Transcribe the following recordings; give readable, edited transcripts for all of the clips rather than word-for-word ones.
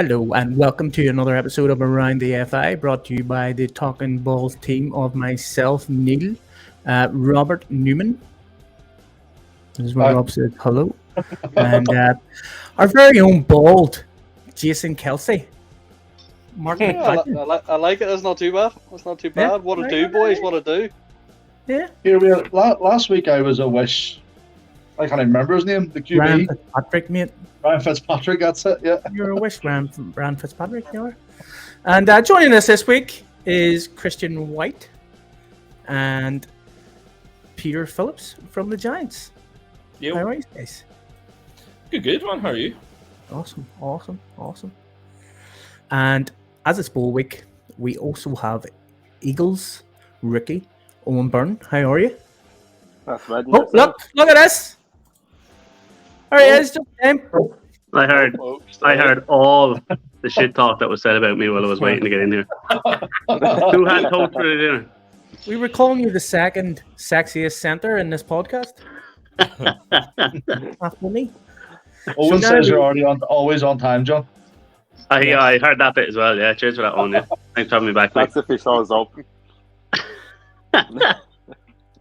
Hello and welcome to another episode of Around the AFI, brought to you by the Talkin Balls team of myself, Neil, Robert Newman. This is where Rob said hello. And our very own bald, Jason Kelsey. Marc, I like it. That's not too bad. Yeah, What a do, boys. What a do. Yeah. Here we are. Last week I was a Wish. I can't even remember his name. The QB. Ryan Fitzpatrick, mate. Ryan Fitzpatrick, that's it, yeah. You're a Wish, Ryan Fitzpatrick, you are. And joining us this week is Christian White and Peter Phillips from the Giants. Yo. How are you guys? Good, man. How are you? Awesome. And as it's bowl week, we also have Eagles rookie Owen Byrne. How are you? That's right. Oh, look at this! There he is, just him. I heard all the shit talk that was said about me while I was waiting to get in here. Who had hoped for the dinner? We were calling you the second sexiest center in this podcast. After me. Owen says you're always on time, John. I heard that bit as well, yeah. Cheers for that one, yeah. Thanks for having me back, mate. That's if he saw us open.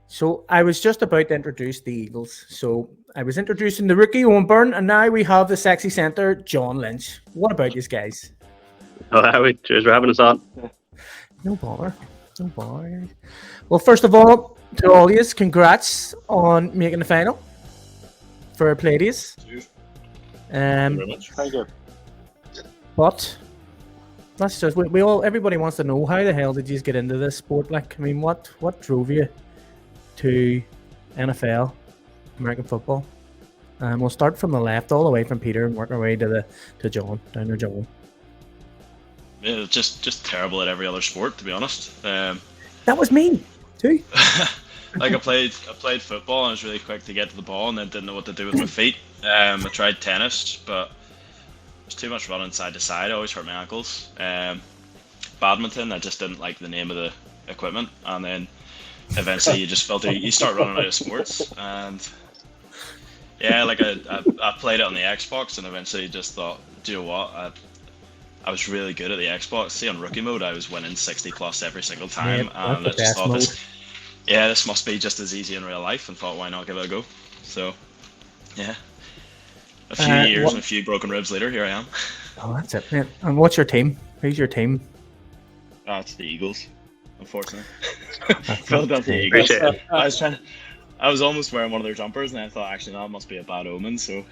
So I was just about to introduce the Eagles. So I was introducing the rookie Owen Byrne, and now we have the sexy center John Lynch. What about these guys? Oh, Howie, cheers for having us on. No bother. Well, first of all, to all of you, congrats on making the final for our Pleiades. Very much. Thank you. But that's just everybody wants to know, how the hell did you get into this sport? Like, I mean, what drove you to NFL, American football? We'll start from the left all the way from Peter and work our way to John, down to John. Yeah, just terrible at every other sport, to be honest. That was me too. Like I played football and I was really quick to get to the ball and then didn't know what to do with my feet. I tried tennis, but it was too much running side to side. I always hurt my ankles. Badminton, I just didn't like the name of the equipment, and then eventually you just felt you start running out of sports. And yeah, like I played it on the Xbox and eventually just thought, do you know what? I was really good at the Xbox. See, on rookie mode, I was winning 60 plus every single time, and I just thought this must be just as easy in real life, and thought, why not give it a go? So, yeah, a few years and a few broken ribs later, here I am. Oh, that's it, man. And what's your team? Who's your team? It's the Eagles, unfortunately. Philadelphia Eagles. I was almost wearing one of their jumpers, and I thought, actually, that must be a bad omen. So,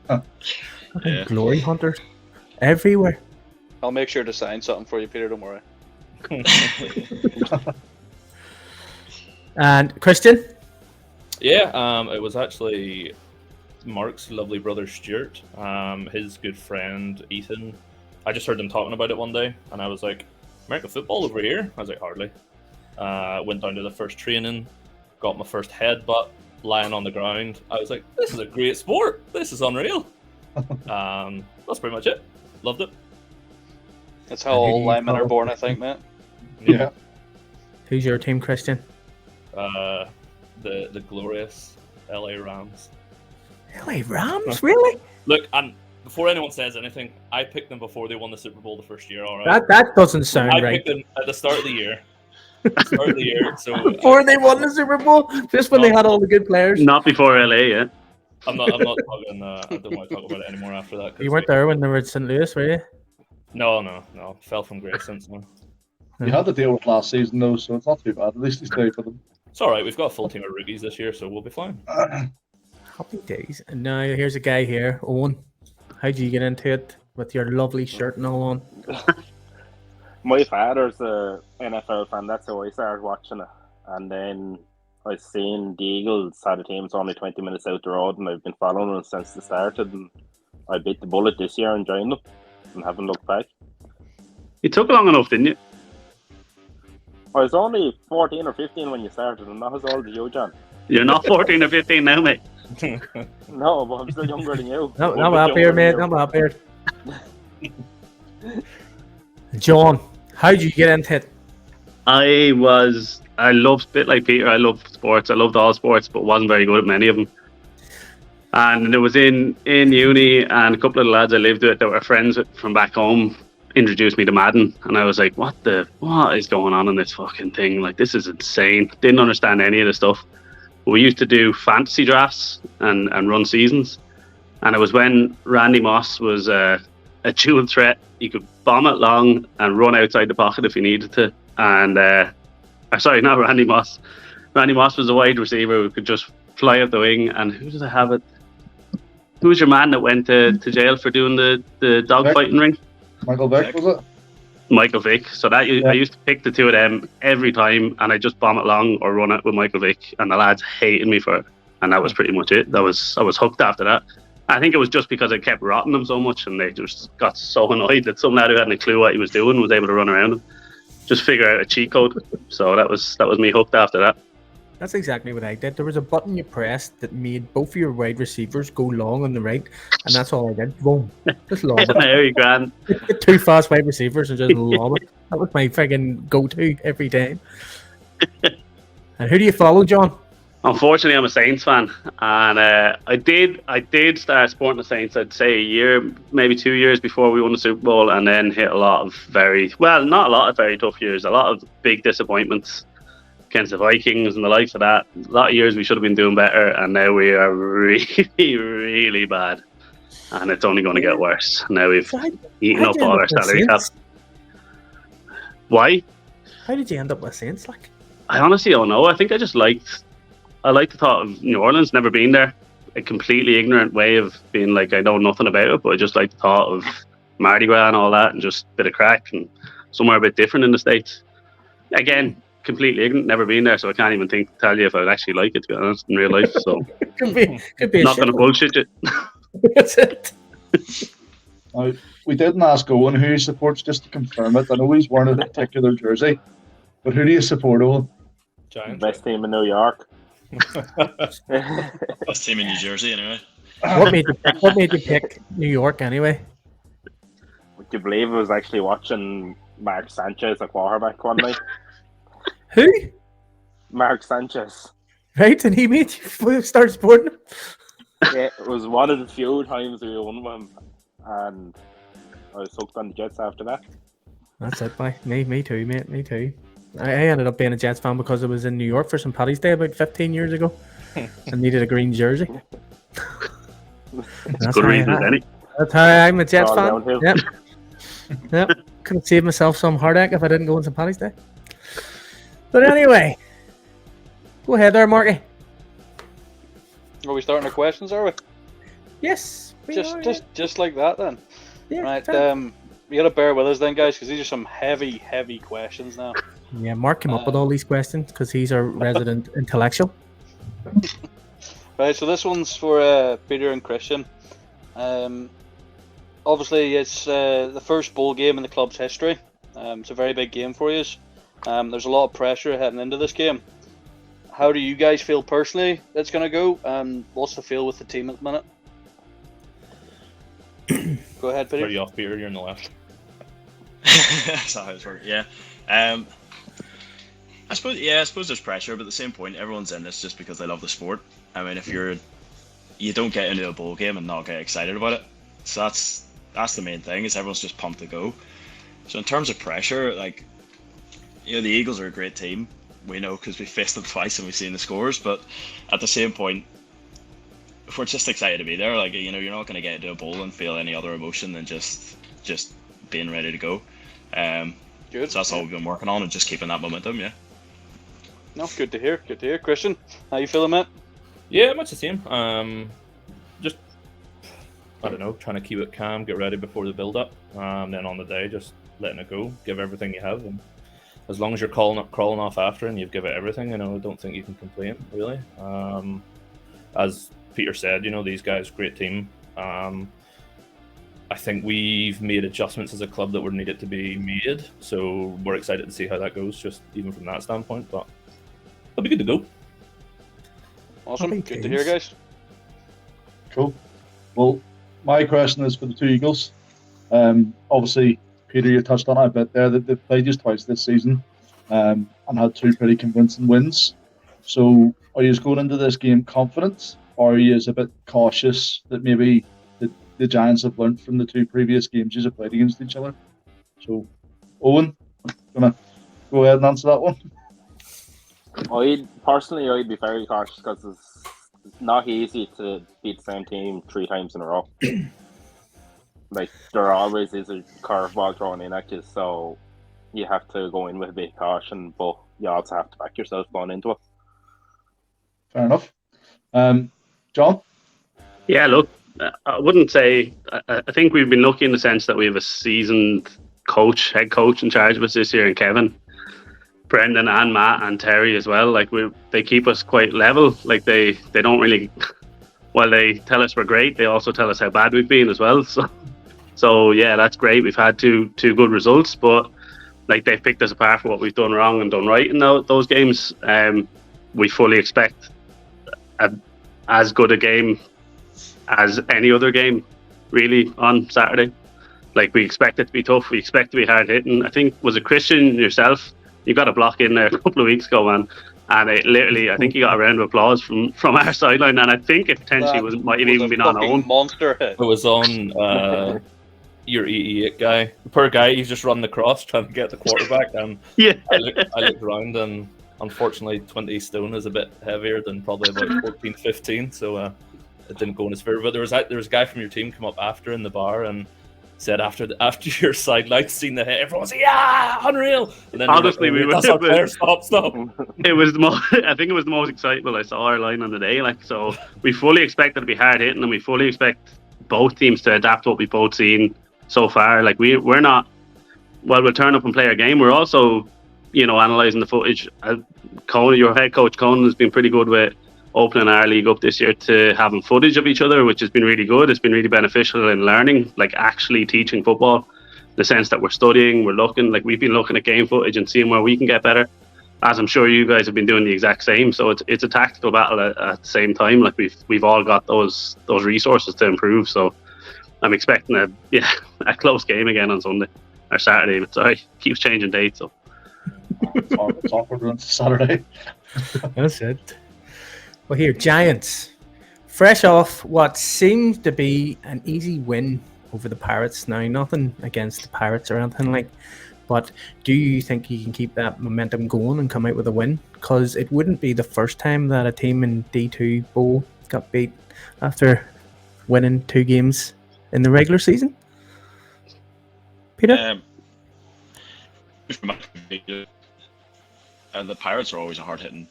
yeah. Glory hunters everywhere. I'll make sure to sign something for you, Peter. Don't worry. And Christian? Yeah, it was actually Marc's lovely brother Stuart, his good friend Ethan. I just heard them talking about it one day, and I was like, American football over here? I was like, hardly. Went down to the first training, got my first headbutt, lying on the ground. I was like, this is a great sport. This is unreal. That's pretty much it. Loved it. That's how all linemen are born, I think, mate. Yeah. Who's your team, Christian? The glorious LA Rams. LA Rams? Really? Look, and before anyone says anything, I picked them before they won the Super Bowl the first year. All right. That doesn't sound I right. picked them at the start of the year. So before they won the Super Bowl, just when they had all the good players. Not before LA, yeah. I'm not talking. I don't want to talk about it anymore after that. You weren't there when they were at St. Louis, were you? No. Fell from grace since then. You had to deal with last season, though, so it's not too bad. At least he's stayed for them. It's all right. We've got a full team of rookies this year, so we'll be fine. Happy days. And now here's a guy here, Owen. How'd you get into it with your lovely shirt and all on? My father's a NFL fan. That's how I started watching it. And then I seen the Eagles had a team. It's only 20 minutes out the road, and I've been following them since they started. And I bit the bullet this year and joined them, and haven't looked back. You took long enough, didn't you? I was only 14 or 15 when you started. I'm not as old as you, John. You're not 14 or 15 now, mate. No, but I'm still younger than you. No, I'm up here, mate. I'm up here. John, how did you get into it? I loved, a bit like Peter, I loved sports. I loved all sports, but wasn't very good at many of them. And it was in uni, and a couple of the lads I lived with that were friends from back home introduced me to Madden, and I was like, what is going on in this fucking thing? Like, this is insane. Didn't understand any of the stuff. We used to do fantasy drafts and run seasons, and it was when Randy Moss was a dual threat. He could bomb it long and run outside the pocket if he needed to. And sorry, not Randy Moss. Randy Moss was a wide receiver who could just fly up the wing. And who did I have it? Who was your man that went to jail for doing the dogfighting ring? Michael Vick, was it? Michael Vick. So I used to pick the two of them every time, and I just bomb it long or run it with Michael Vick, and the lads hated me for it. And that was pretty much it. I was hooked after that. I think it was just because I kept rotting them so much, and they just got so annoyed that some lad who hadn't a clue what he was doing was able to run around him, just figure out a cheat code. So that was me hooked after that. That's exactly what I did. There was a button you pressed that made both of your wide receivers go long on the right, and that's all I did. Boom. Just lob it. Very grand. Get two fast wide receivers and just lob it. That was my friggin' go-to every time. And who do you follow, John? Unfortunately, I'm a Saints fan, and I did start supporting the Saints. I'd say a year, maybe 2 years before we won the Super Bowl, and then hit a lot of not a lot of very tough years, a lot of big disappointments against the Vikings and the likes of that. A lot of years we should have been doing better, and now we are really, really bad, and it's only going to get worse. Now we've eaten up all our salary cap. Why? How did you end up with Saints? Like, I honestly don't know. I think I like the thought of New Orleans, never been there. A completely ignorant way of being like, I know nothing about it, but I just like the thought of Mardi Gras and all that, and just a bit of crack and somewhere a bit different in the States. Again, completely ignorant, never been there, so I can't even tell you if I'd actually like it, to be honest, in real life. So could be not going to bullshit you. That's it. We didn't ask Owen who he supports, just to confirm it. I know he's wearing a particular jersey, but who do you support, Owen? Giants. Best team in New York. Best team in New Jersey, anyway. What made you pick New York anyway? Would you believe I was actually watching Marc Sanchez, a quarterback, one night? Who? Marc Sanchez. Right, and he made you start supporting him? Yeah, it was one of the few times we won with him, and I was hooked on the Jets after that. That's it, boy. Me too, mate. Me too. I ended up being a Jets fan because I was in New York for St. Paddy's Day about 15 years ago and needed a green jersey. That's good reason, any. That's how I'm a Jets fan. Downhill. Yep. Could have saved myself some heartache if I didn't go on St. Paddy's Day. But anyway, go ahead there, Marky. Are we starting our questions, are we? Yes. Just like that then. Yeah, right. fair. You gotta bear with us then, guys, because these are some heavy questions now. Yeah, Mark came up with all these questions because he's our resident intellectual. Right, so this one's for Peter and Christian. Obviously, it's the first bowl game in the club's history. It's a very big game for you. There's a lot of pressure heading into this game. How do you guys feel personally it's going to go? And what's the feel with the team at the minute? Go ahead, Peter. Where are you off, Peter? You're on the left. That's not how it's working. Yeah. I suppose there's pressure, but at the same point, everyone's in this just because they love the sport. I mean, if you don't get into a bowl game and not get excited about it. So that's the main thing, is everyone's just pumped to go. So in terms of pressure, like, the Eagles are a great team. We know because we faced them twice and we've seen the scores. But at the same point, if we're just excited to be there, like, you're not going to get into a bowl and feel any other emotion than just being ready to go. Good. So that's all we've been working on, and just keeping that momentum. Yeah. No, good to hear. Good to hear. Christian, how you feeling, mate? Yeah, much the same. Just, I don't know, trying to keep it calm, get ready before the build-up. Then on the day, just letting it go, give everything you have, and as long as you're crawling off after and you've given it everything, I don't think you can complain, really. As Peter said, these guys, great team. I think we've made adjustments as a club that were needed to be made, so we're excited to see how that goes, just even from that standpoint. But it'll be good to go. Awesome. Good to hear, guys. Cool. Well, my question is for the two Eagles. Obviously, Peter, you touched on it a bit there. They've played just twice this season and had two pretty convincing wins. So are you just going into this game confident, or are you a bit cautious that maybe the Giants have learnt from the 2 previous games you've played against each other? So, Owen, gonna go ahead and answer that one. I'd be very cautious because it's not easy to beat the same team 3 times in a row. Like, there always is a curveball thrown in at you, so you have to go in with a bit of caution, but you also have to back yourself going into it. Fair enough. John? Yeah, look, I wouldn't say. I think we've been lucky in the sense that we have a seasoned head coach in charge of us this year, and Kevin, Brendan, and Matt, and Terry as well. Like, they keep us quite level. Like, they don't really. While they tell us we're great, they also tell us how bad we've been as well. So yeah, that's great. We've had two good results, but like, they've picked us apart for what we've done wrong and done right in those games. We fully expect as good a game as any other game, really, on Saturday. Like, we expect it to be tough. We expect to be hard hitting. I think, was it Christian yourself? You got a block in there a couple of weeks ago, man. And it literally, I think you got a round of applause from our sideline. And I think it potentially might have even been on Owen. Monster hit. It was on your EE8 guy. The poor guy, he's just running across trying to get the quarterback. And Yeah. I looked around, and unfortunately 20 stone is a bit heavier than probably about 14, 15. So it didn't go in his favor. But there was a guy from your team come up after in the bar and said after your sideline seen the hit, everyone was like, yeah, unreal. And then honestly, we were like, that's our player, stop. It was I think it was the most excitable I saw our line on the day. Like, so we fully expect it to be hard hitting, and we fully expect both teams to adapt to what we've both seen so far. Like, we're not, while we'll turn up and play our game, we're also, analysing the footage. Conan, your head coach Conan, has been pretty good with opening our league up this year to having footage of each other, which has been really good. It's been really beneficial in learning, like actually teaching football, the sense that we're studying, we've been looking at game footage and seeing where we can get better, as I'm sure you guys have been doing the exact same. So it's a tactical battle at the same time. Like, we've all got those resources to improve. So I'm expecting a close game again on Sunday or Saturday. But sorry, keeps changing dates. So It's awkward on Saturday. That's it. Well, here, Giants, fresh off what seems to be an easy win over the Pirates. Now, nothing against the Pirates or anything like, but do you think you can keep that momentum going and come out with a win? Because it wouldn't be the first time that a team in D2 Bowl got beat after winning 2 games in the regular season. Peter? The Pirates are always a hard-hitting.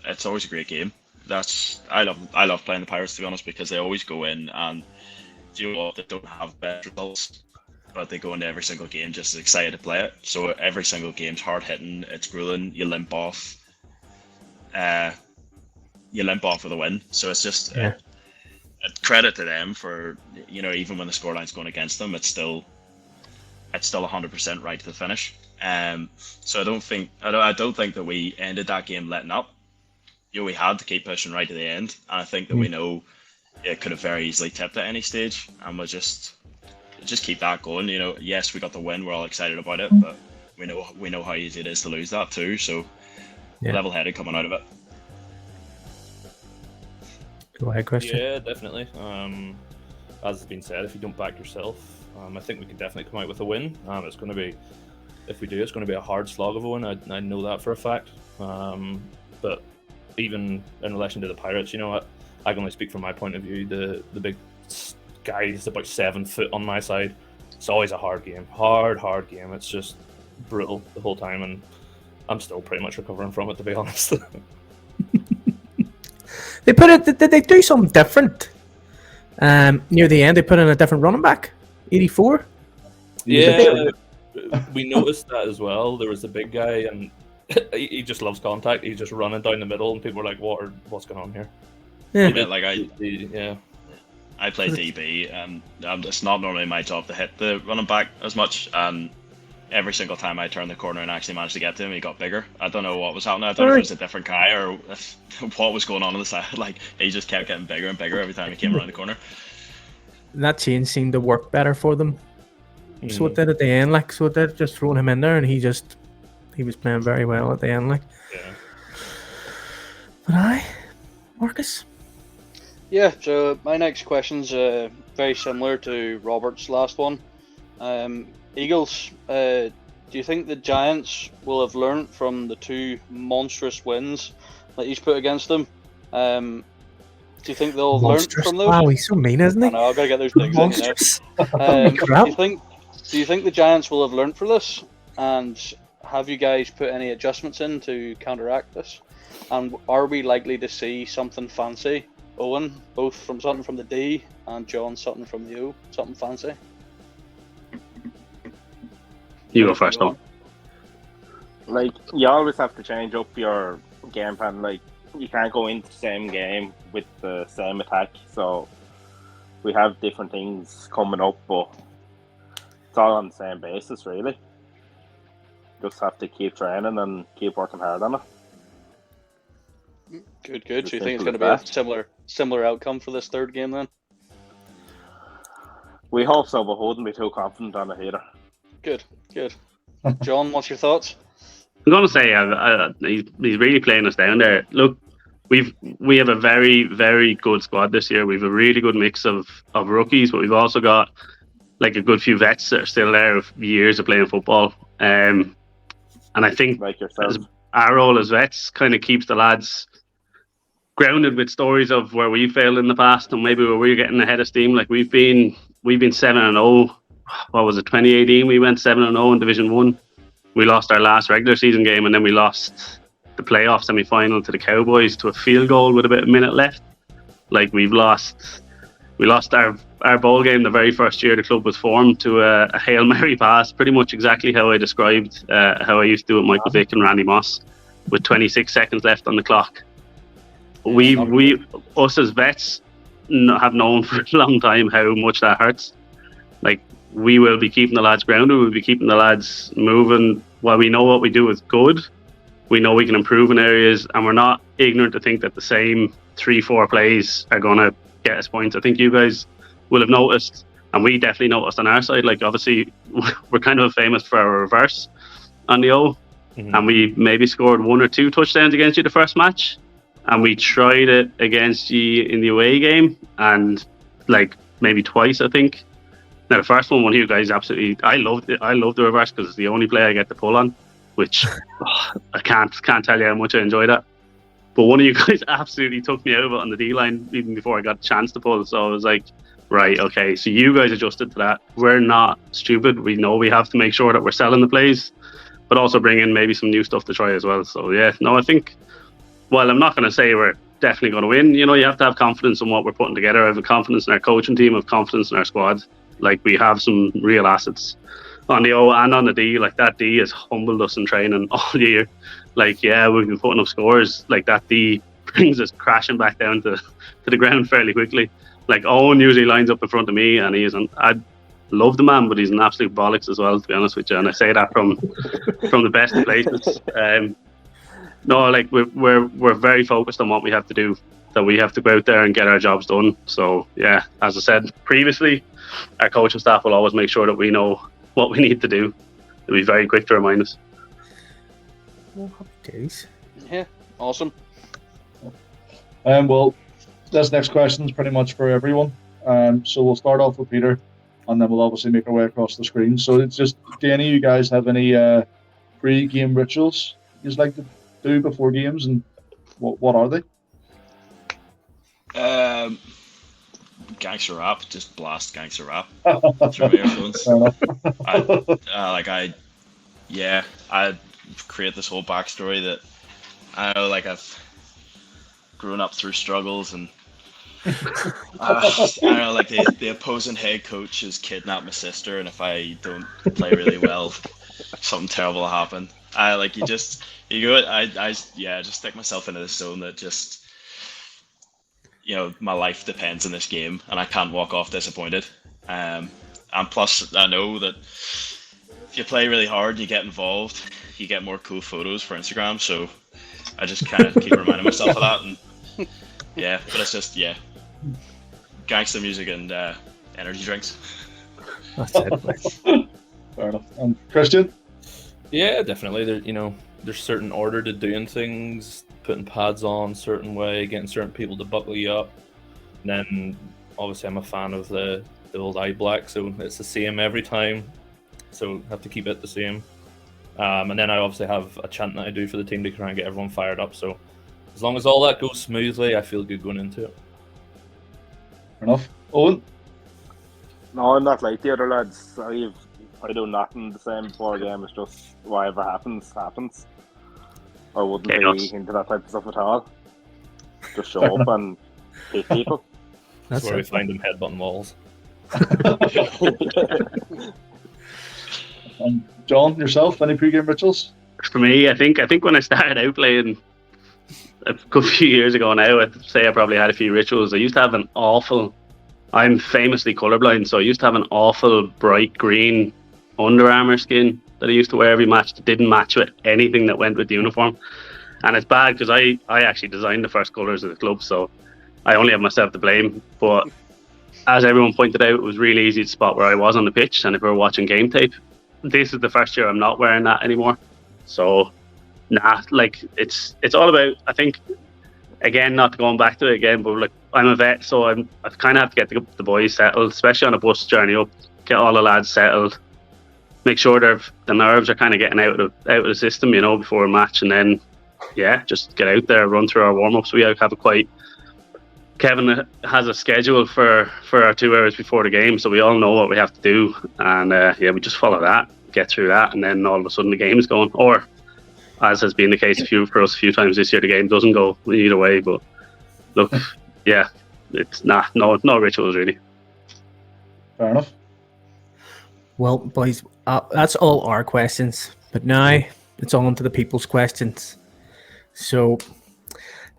It's always a great game. I love playing the Pirates, to be honest, because they always go in and they don't have best results, but they go into every single game just as excited to play it. So every single game's hard hitting. It's grueling. You limp off. With a win. So it's just a credit to them for even when the scoreline's going against them, it's still 100% right to the finish. So I don't think that we ended that game letting up. We had to keep pushing right to the end, and I think that we know it could have very easily tipped at any stage, and we'll just keep that going. Yes, we got the win, we're all excited about it, but we know how easy it is to lose that too. So level-headed coming out of it. Go ahead, Christian. Yeah, definitely. As has been said, if you don't back yourself, I think we can definitely come out with a win. It's going to be, if we do, it's going to be a hard slog of a win. I know that for a fact. But even in relation to the Pirates, I can only speak from my point of view. The big guy is about 7 foot on my side. It's always a hard game. Hard game. It's just brutal the whole time, and I'm still pretty much recovering from it, to be honest. Did they do something different? Near the end, they put in a different running back, 84. Yeah, we noticed that as well. There was a big guy, and he just loves contact. He's just running down the middle, and people are like, "What's going on here?" Yeah, a bit like I play DB, and it's not normally my job to hit the running back as much. And every single time I turned the corner and actually managed to get to him, he got bigger. I don't know what was happening. I don't know if it was a different guy or what was going on the side. Like, he just kept getting bigger and bigger every time he came around the corner. That change seemed to work better for them. So it did at the end, so it did just throwing him in there, and he was playing very well at the end, Yeah. But Marcus? Yeah, so my next question's very similar to Robert's last one. Eagles, do you think the Giants will have learnt from the 2 monstrous wins that he's put against them? Do you think they'll have learnt Monstrous. from those? Wow, he's so mean, isn't I he? know, I've got to get those digs in, you know. Monstrous. Do crap. you think the Giants will have learnt from this? And have you guys put any adjustments in to counteract this? And are we likely to see something fancy? Owen, both from something from the D, and John, something from the O, something fancy. You go first, though. Like, you always have to change up your game plan. Like, you can't go into the same game with the same attack. So we have different things coming up, but it's all on the same basis, really. Just have to keep training and keep working hard on it. Good. So you think it's going to be a similar outcome for this third game then? We hope so, but wouldn't be too confident on it either. Good. John, what's your thoughts? I'm going to say he's really playing us down there. Look, we have a very, very good squad this year. We have a really good mix of rookies, but we've also got like a good few vets that are still there with years of playing football. And I think like yourself, our role as vets kind of keeps the lads grounded with stories of where we failed in the past and maybe where we're getting ahead of steam. Like we've been 7-0. What was it? 2018. We went 7-0 in Division 1. We lost our last regular season game, and then we lost the playoff semi-final to the Cowboys to a field goal with about a minute left. Like we lost our bowl game the very first year the club was formed to a Hail Mary pass, pretty much exactly how I described how I used to do it with Michael Vick and Randy Moss, with 26 seconds left on the clock. Us as vets have known for a long time how much that hurts. Like, we will be keeping the lads grounded, we'll be keeping the lads moving. While we know what we do is good, we know we can improve in areas, and we're not ignorant to think that the same 3-4 plays are going to get us points. I think you guys will have noticed, and we definitely noticed on our side, like obviously we're kind of famous for our reverse on the O, and we maybe scored 1 or 2 touchdowns against you the first match, and we tried it against you in the away game, and like maybe twice, I think. Now the first one of you guys absolutely, I loved it. I loved the reverse because it's the only play I get to pull on, which I can't tell you how much I enjoy that. But one of you guys absolutely took me over on the D line even before I got a chance to pull. So I was like, right, okay. So you guys adjusted to that. We're not stupid. We know we have to make sure that we're selling the plays, but also bring in maybe some new stuff to try as well. So yeah, no, I think, well, I'm not going to say we're definitely going to win. You know, you have to have confidence in what we're putting together. I have confidence in our coaching team. I have confidence in our squad. Like, we have some real assets on the O and on the D. Like, that D has humbled us in training all year. Like, yeah, we've been putting up scores. Like, that D brings us crashing back down to the ground fairly quickly. Like, Owen usually lines up in front of me, and I love the man, but he's an absolute bollocks as well, to be honest with you. And I say that from the best of places. No, like, we're very focused on what we have to do. That we have to go out there and get our jobs done. So yeah, as I said previously, our coaching staff will always make sure that we know what we need to do. They'll be very quick to remind us. Well, happy days. Yeah, awesome. Well, this next question is pretty much for everyone. So we'll start off with Peter, and then we'll obviously make our way across the screen. So it's just, do any of you guys have any pre-game rituals you'd like to do before games, and what are they? Gangster rap, just blast gangster rap through my earphones. I create this whole backstory that I know, like, I've grown up through struggles, and I don't know, like, the opposing head coach has kidnapped my sister, and if I don't play really well, something terrible will happen. Just stick myself into this zone that just, you know, my life depends on this game, and I can't walk off disappointed. And plus, I know that if you play really hard and you get involved, you get more cool photos for Instagram. So I just kind of keep reminding myself of that. And yeah, but it's just, gangster music and energy drinks. That's it. Fair enough. And Christian? Yeah, definitely. There's certain order to doing things, putting pads on certain way, getting certain people to buckle you up. And then obviously I'm a fan of the old eye black, so it's the same every time. So have to keep it the same. And then I obviously have a chant that I do for the team to try and get everyone fired up. So as long as all that goes smoothly, I feel good going into it. Fair enough. Owen? No, I'm not like the other lads. I do nothing the same before a game. It's just whatever happens. I wouldn't be into that type of stuff at all. Just show up and hit people. That's where we find them headbutting walls. And John, yourself, any pre-game rituals? For me, I think when I started out playing a good few years ago now, I'd say I probably had a few rituals. I used to have an awful, I'm famously colourblind, so I used to have an awful bright green Under Armour skin that I used to wear every match that didn't match with anything that went with the uniform. And it's bad because I actually designed the first colours of the club, so I only have myself to blame. But as everyone pointed out, it was really easy to spot where I was on the pitch, and if we were watching game tape, this is the first year I'm not wearing that anymore. So, like it's all about, I think, again, not going back to it again, but like I'm a vet, so I kind of have to get the boys settled, especially on a bus journey up, get all the lads settled, make sure the nerves are kind of getting out of the system, before a match, and then just get out there, run through our warm-ups. We have Kevin has a schedule for our 2 hours before the game, so we all know what we have to do, and we just follow that, get through that, and then all of a sudden the game is going. Or, as has been the case for us a few times this year, the game doesn't go either way. But look, it's no rituals really. Fair enough. Well, boys, that's all our questions. But now it's on to the people's questions. So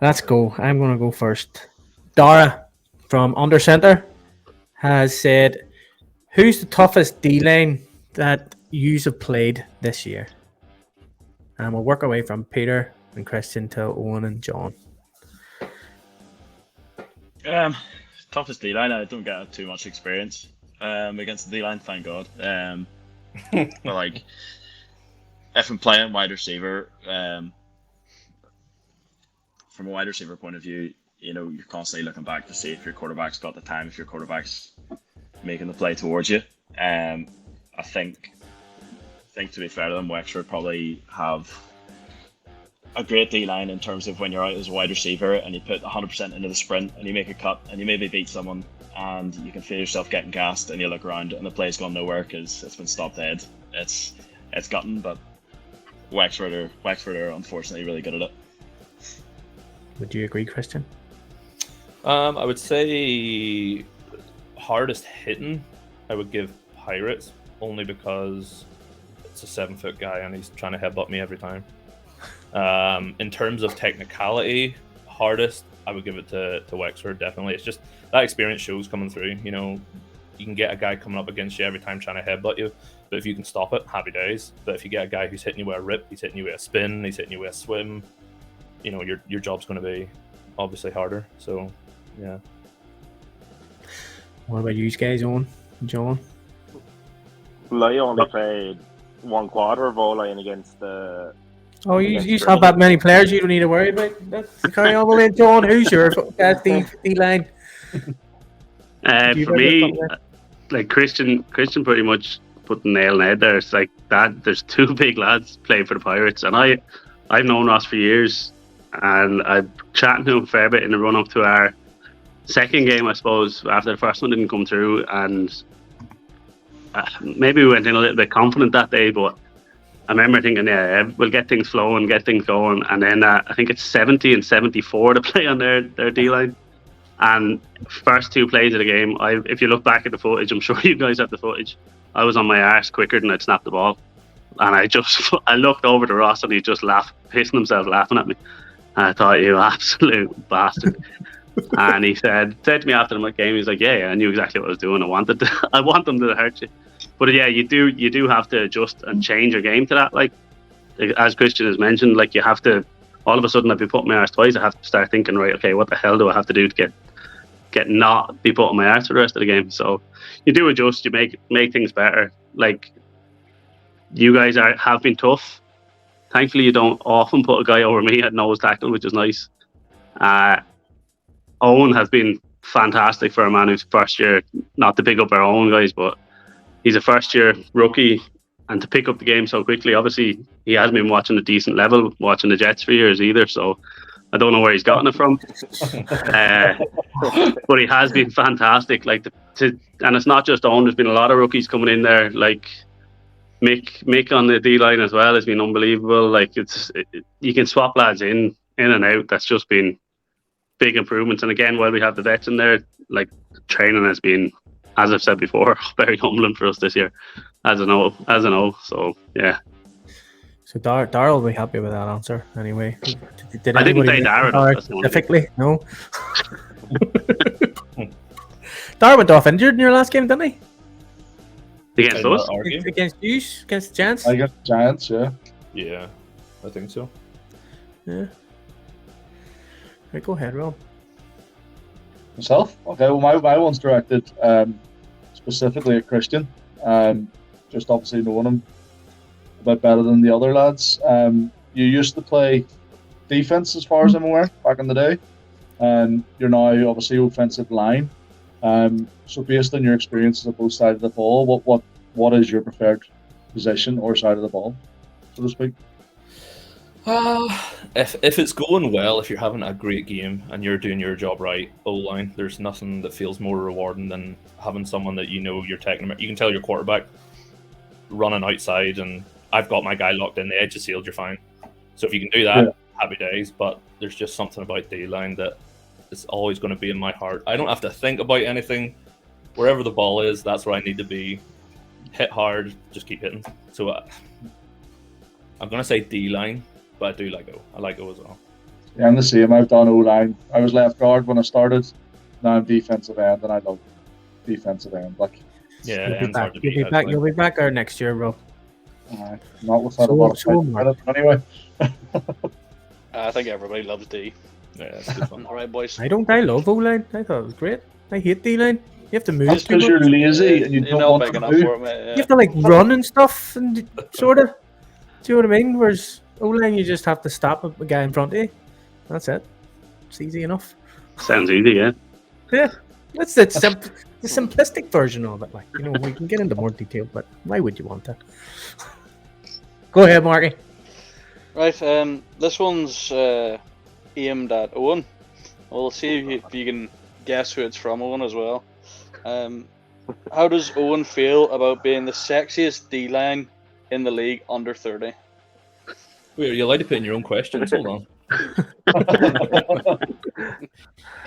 let's go. I'm going to go first. Dara from Under Centre has said, who's the toughest D-line that you have played this year? And we'll work our way from Peter and Christian to Owen and John. Toughest D-line, I don't get too much experience against the D-line, thank God. But like, if I'm playing wide receiver, from a wide receiver point of view, you're constantly looking back to see if your quarterback's got the time, if your quarterback's making the play towards you. I think to be fair to them, Wexford probably have a great D-line in terms of when you're out as a wide receiver and you put 100% into the sprint and you make a cut and you maybe beat someone and you can feel yourself getting gassed and you look around and the play's gone nowhere because it's been stopped dead. It's gotten, but Wexford are unfortunately really good at it. Would you agree, Christian? I would say hardest hitting, I would give Pirates, only because it's a 7-foot guy and he's trying to headbutt me every time. In terms of technicality, hardest, I would give it to Wexford, definitely. It's just that experience shows coming through. You can get a guy coming up against you every time trying to headbutt you, but if you can stop it, happy days. But if you get a guy who's hitting you with a rip, he's hitting you with a spin, he's hitting you with a swim, your job's going to be obviously harder. So, yeah. What about you guys, Owen and John? Well, I only played one quarter of O-line against the... Oh, you have that many players you don't need to worry about. That's carry on with it, John. Who's your D-line? For me, like Christian pretty much put the nail on the head there. It's like that. There's two big lads playing for the Pirates, and I've known Ross for years, and I've chatted to him a fair bit in the run up to our second game, I suppose, after the first one didn't come through, and maybe we went in a little bit confident that day, but I remember thinking, we'll get things flowing, get things going, and then I think it's 70 and 74 to play on their D-line. And first two plays of the game, if you look back at the footage, I'm sure you guys have the footage, I was on my arse quicker than I'd snapped the ball. And I looked over to Ross and he just pissing himself laughing at me. And I thought, you absolute bastard. And he said to me after the game, he's like, yeah, I knew exactly what I was doing. I want them to hurt you. But yeah, you do have to adjust and change your game to that. Like as Christian has mentioned, like you have to, all of a sudden I'd be putting my arse twice. I have to start thinking, right, okay, what the hell do I have to do to get not be putting my arse for the rest of the game? So you do adjust, you make things better. Like you guys have been tough. Thankfully, you don't often put a guy over me at nose tackle, which is nice. Owen has been fantastic for a man who's first year. Not to pick up our own guys, but he's a first year rookie, and to pick up the game so quickly. Obviously, he hasn't been watching a decent level, watching the Jets for years either. So I don't know where he's gotten it from, but he has been fantastic. Like and it's not just Owen. There's been a lot of rookies coming in there. Like Mick on the D line as well has been unbelievable. Like you can swap lads in and out. That's just been big improvements. And again, while we have the vets in there, like training has been, as I've said before, very humbling for us this year. As I know. So yeah. So Darryl will be happy with that answer anyway. Did I didn't anybody say Darryl Darryl specifically. No. Darryl went off injured in your last game, didn't he? Against us? Against you? Against the Giants? I got Giants, yeah. Yeah, I think so. Yeah. Right, go ahead, Rob. Myself? Okay, well, my one's directed specifically at Christian. Just obviously knowing him a bit better than the other lads. You used to play defense, as far as I'm aware, back in the day, and you're now obviously offensive line. So based on your experiences at both sides of the ball, what is your preferred position or side of the ball, so to speak? If it's going well, if you're having a great game and you're doing your job right, O-line, there's nothing that feels more rewarding than having someone that you know you're taking. You can tell your quarterback running outside, and I've got my guy locked in, the edge is sealed, you're fine. So if you can do that, happy days. But there's just something about D-line that is always going to be in my heart. I don't have to think about anything. Wherever the ball is, that's where I need to be. Hit hard, just keep hitting. So I'm going to say D-line, but I do like O. I like O as well. Yeah, I'm the same. I've done O-line. I was left guard when I started. Now I'm defensive end, and I love defensive end. Like, yeah, You'll be back or next year, Rob. Not without a lot of anyway. I think everybody loves D. Yeah, that's good fun. All right, boys. I love O-line. I thought it was great. I hate D-line. You have to move. That's because you're lazy and you don't want to move. For it, mate, yeah. You have to run and stuff, and sort of. Do you know what I mean? Whereas O-line, you just have to stop a guy in front of you. That's it. It's easy enough. Sounds easy, yeah. Yeah, that's the simplistic version of it. We can get into more detail, but why would you want that? Go ahead, Marky. Right, this one's aimed at Owen. We'll see if you can guess who it's from, Owen, as well. How does Owen feel about being the sexiest D-line in the league under 30? Wait, are you allowed to put in your own questions? Hold on.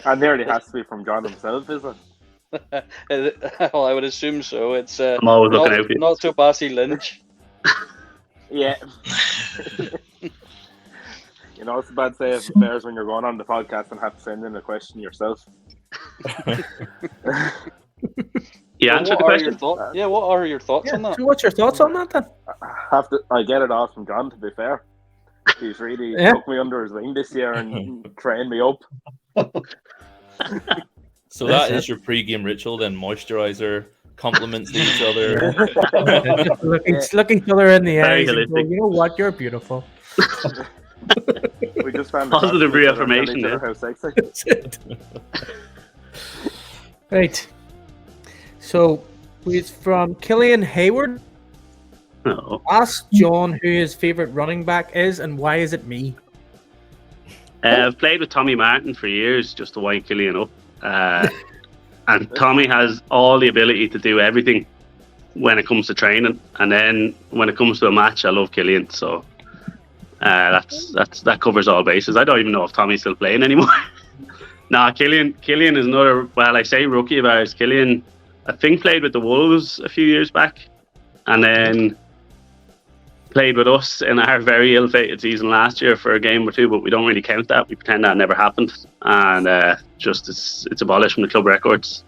And there it has to be from John himself, is it? Well, I would assume so. It's I'm always looking out for you. not so Bassy Lynch. Yeah. You know, it's a bad say of affairs when you're going on the podcast and have to send in a question yourself. You answered the question? What are your thoughts on that? So what's your thoughts on that then? I get it all from John, to be fair. He's really took me under his wing this year and trained me up. So that is your pre-game ritual then, moisturizer, compliments to each other. Look each other in the eyes and go, holistic. you know what, you're beautiful. We just found Positive reaffirmation there. How sexy. That's it. Right. So it's from Killian Hayward. No. Ask John who his favourite running back is and why is it me? I've played with Tommy Martin for years just to wind Killian up. And Tommy has all the ability to do everything when it comes to training. And then when it comes to a match, I love Killian. So that covers all bases. I don't even know if Tommy's still playing anymore. Nah, Killian is another, well, I say rookie of ours. Killian, I think, played with the Wolves a few years back. And then played with us in our very ill-fated season last year for a game or two, but we don't really count that. We pretend that never happened, and it's abolished from the club records.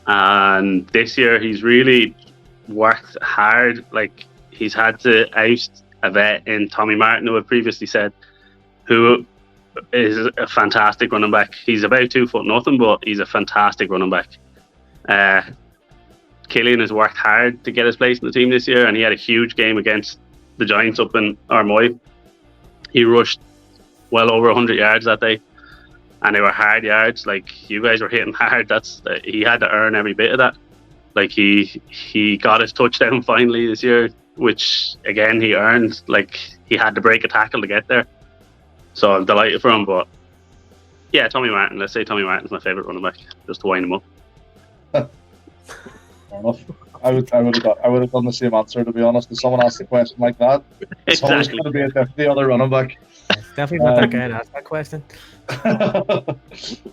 And this year he's really worked hard. Like, he's had to oust a vet in Tommy Martin, who I previously said, who is a fantastic running back. He's about 2 foot nothing, but he's a fantastic running back. Killian has worked hard to get his place in the team this year, and he had a huge game against the Giants up in Armoy. He rushed well over 100 yards that day. and they were hard yards. Like, you guys were hitting hard. He had to earn every bit of that. Like, he got his touchdown finally this year, which again he earned. Like, he had to break a tackle to get there. So I'm delighted for him. But yeah, Tommy Martin. Let's say Tommy Martin's my favourite running back, just to wind him up. Fair enough. I would have done the same answer, to be honest. If someone asked a question like that, it's always going to be the other running back. It's definitely not that guy to ask that question.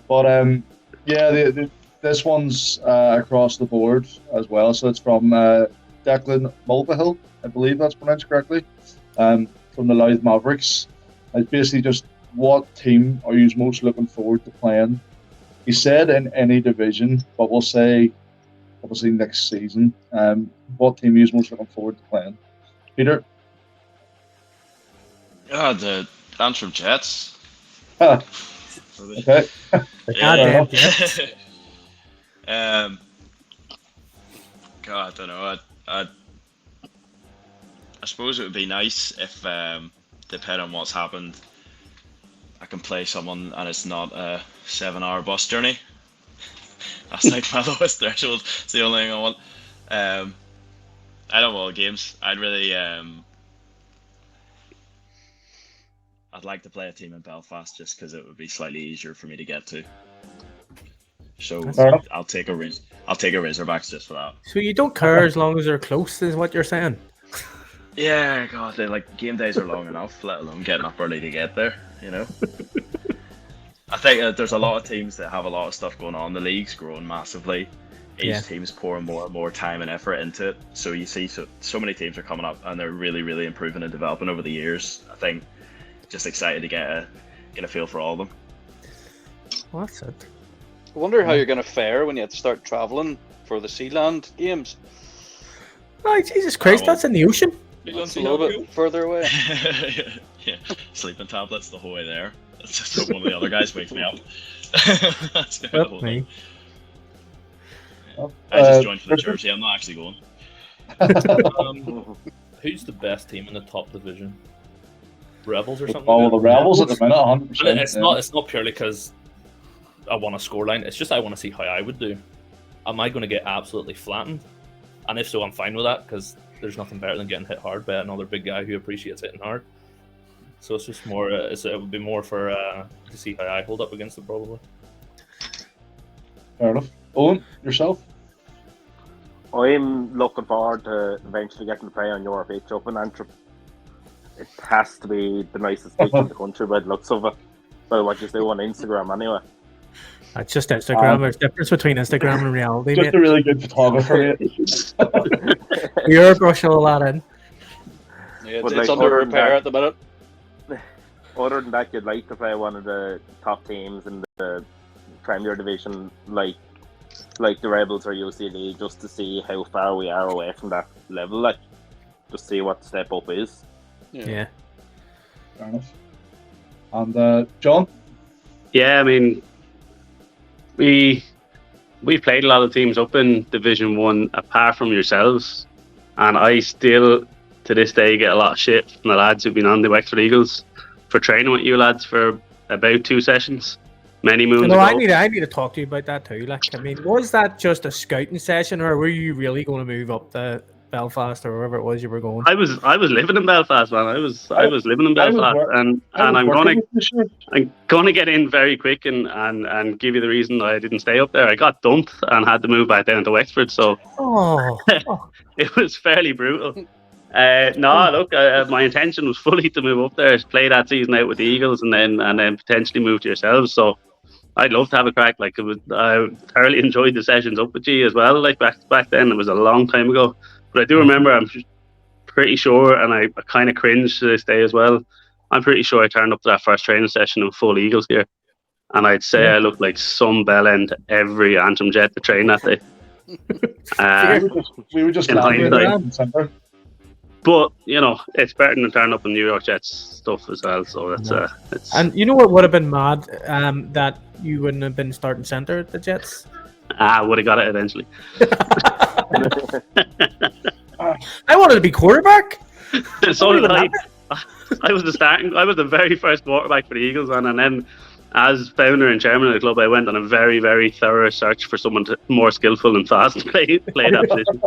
But yeah, this one's across the board as well. So it's from Declan Mulvihill, I believe that's pronounced correctly, from the Louth Mavericks. It's basically just, what team are you most looking forward to playing? He said in any division, but we'll say obviously next season. What team are you most looking forward to playing? Peter? The Antrim Jets. Okay. Yeah. God, I don't know. I suppose it would be nice if, depending on what's happened, I can play someone and it's not a 7-hour bus journey. That's like my lowest threshold. It's the only thing I want. I don't want games. I'd really, I'd like to play a team in Belfast just because it would be slightly easier for me to get to. So I'll take a Razorbacks just for that. So you don't care as long as they're close, is what you're saying? Yeah, God, game days are long enough, let alone getting up early to get there, you know? I think there's a lot of teams that have a lot of stuff going on. The league's growing massively. Each team's pouring more and more time and effort into it. So you see so many teams are coming up and they're really, really improving and developing over the years. I think just excited to get a feel for all of them. Well, that's it. I wonder how you're going to fare when you have to start travelling for the Sealand games. Oh, Jesus Christ, that's in the ocean. That's a little bit further away. Yeah, sleeping tablets the whole way there. That's just hope one of the other guys wakes me up. That's the whole thing. I just joined for the jersey. I'm not actually going. Who's the best team in the top division? Rebels or something? Oh, the Rebels at the minute, 100%. It's not purely because I want a scoreline. It's just I want to see how I would do. Am I going to get absolutely flattened? And if so, I'm fine with that because there's nothing better than getting hit hard by another big guy who appreciates hitting hard. So it's just more. It would be more for to see how I hold up against it, probably. Fair enough. Owen, yourself? I'm looking forward to eventually getting to play on your pitch up in Antrim. It has to be the nicest pitch in the country by the looks of it. By what you do on Instagram, anyway. It's just Instagram. There's a difference between Instagram and reality. Just a really good photographer. You're brushing all that in. Yeah, it's under repair at the minute. Other than that, you'd like to play one of the top teams in the Premier Division, like the Rebels or UCD, just to see how far we are away from that level, like just see what the step up is. Yeah. Fair enough. And John? Yeah, I mean, we played a lot of teams up in Division 1 apart from yourselves, and I still to this day get a lot of shit from the lads who've been on the Wexford Eagles for training with you lads for about 2 sessions. Many moons ago. I need to talk to you about that too. Like, I mean, was that just a scouting session, or were you really going to move up to Belfast or wherever it was you were going? I was living in Belfast, man. I was living in Belfast, and I'm gonna get in very quick and give you the reason I didn't stay up there. I got dumped and had to move back down to Wexford, so it was fairly brutal. Look, my intention was fully to move up there, play that season out with the Eagles, and then potentially move to yourselves. So I'd love to have a crack. Like, I thoroughly enjoyed the sessions up with you as well. Like back then, it was a long time ago, but I do remember. I'm pretty sure, and I kind of cringe to this day as well. I'm pretty sure I turned up to that first training session in full Eagles gear, and I'd say I looked like some bellend every Antrim Jet to train that day. We were just in hindsight. But you know, it's better than turning up in New York Jets stuff as well. So that's it's. And you know what would have been mad? That you wouldn't have been starting centre at the Jets. I would have got it eventually. I wanted to be quarterback. So did I. I was the very first quarterback for the Eagles, and then as founder and chairman of the club, I went on a very, very thorough search for someone more skillful and fast to play that position.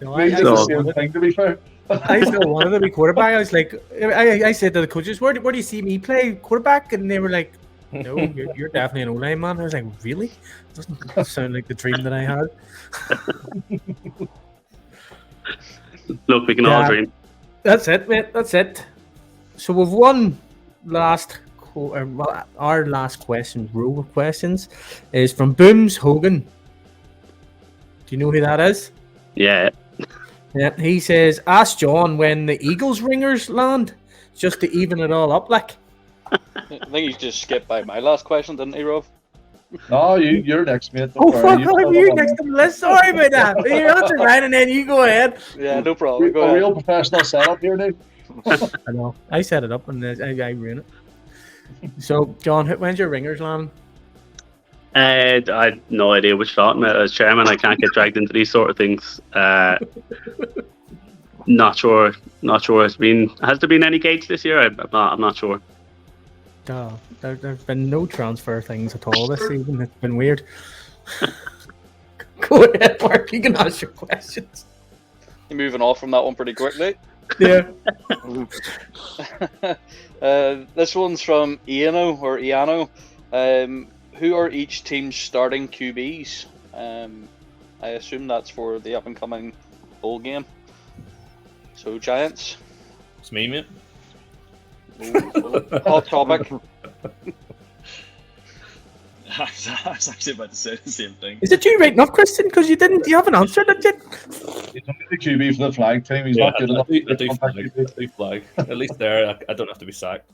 No, Me did the same thing, to be fair. I still wanted to be quarterback. I was like, I said to the coaches, where do you see me play quarterback? And they were like, no, you're definitely an O-line man. I was like, really? Doesn't sound like the dream that I had. Look, we can all dream. That's it, mate. That's it. So we've one last, our last question, row of questions, is from Booms Hogan. Do you know who that is? Yeah. Yeah. He says, ask John when the Eagles ringers land, just to even it all up, like. I think he just skipped by my last question, didn't he, Rob? No, you're next, mate. Oh, fuck off, you're next to the list. Sorry about that. You answer right, and then you go ahead. Yeah, no problem. Go A ahead. real professional setup here, Nick. I know. I set it up, and I ruin it. So, John, when's your ringers land? I had no idea which thought. As chairman, I can't get dragged into these sort of things. Not sure. Has there been any gates this year? I'm not sure. Oh, there's been no transfer things at all this season. It's been weird. Go ahead, Mark. You can ask your questions. You're moving off from that one pretty quickly. Yeah. This one's from Iano. Who are each team's starting QBs? I assume that's for the up and coming bowl game. So Giants. It's me, mate. Hot topic. I was actually about to say the same thing. Is it you right enough, Christian? Because you haven't answered it yet. He's only the QB for the flag team. He's not good enough. I do flag. At least there, I don't have to be sacked.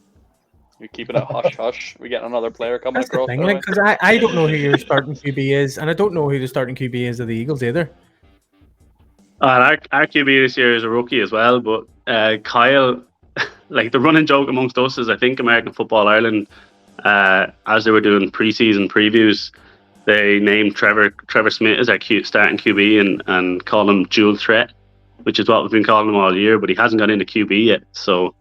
You're keeping it hush hush. We get another player coming That's the across. thing, like, because I don't know who your starting QB is, and I don't know who the starting QB is of the Eagles either. Our QB this year is a rookie as well, but Kyle, like the running joke amongst us is I think American Football Ireland, as they were doing preseason previews, they named Trevor Smith as our starting QB and call him dual threat, which is what we've been calling him all year, but he hasn't got into QB yet, so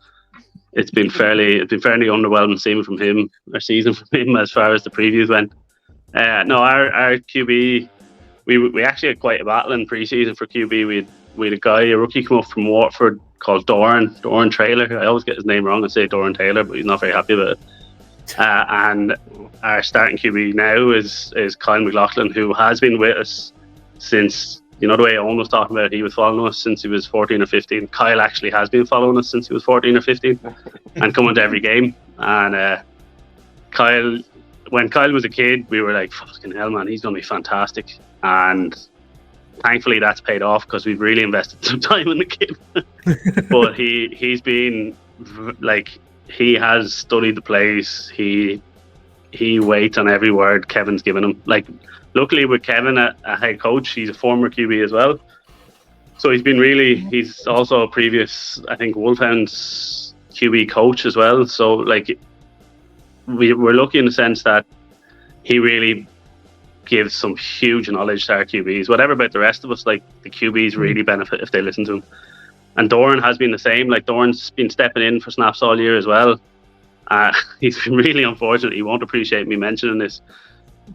it's been fairly underwhelming seeing from him, our season from him as far as the previews went. No, our QB, we actually had quite a battle in preseason for QB. We had a rookie come up from Watford called Doran Traylor. I always get his name wrong and say Doran Taylor, but he's not very happy about it. And our starting QB now is Kyle McLaughlin, who has been with us since, you know, the way Owen was talking about, he was following us since he was 14 or 15. Kyle actually has been following us since he was 14 or 15 and coming to every game. And when Kyle was a kid, we were like, fucking hell, man, he's going to be fantastic. And thankfully that's paid off because we've really invested some time in the kid. But he's been like, he has studied the plays. He waits on every word Kevin's given him. Like, luckily with Kevin, a head coach, he's a former QB as well. So he's also a previous, I think, Wolfhound's QB coach as well. So like, we're lucky in the sense that he really gives some huge knowledge to our QBs. Whatever about the rest of us, like the QBs really benefit if they listen to him. And Doran has been the same. Like, Doran's been stepping in for snaps all year as well. He's been really unfortunate. He won't appreciate me mentioning this,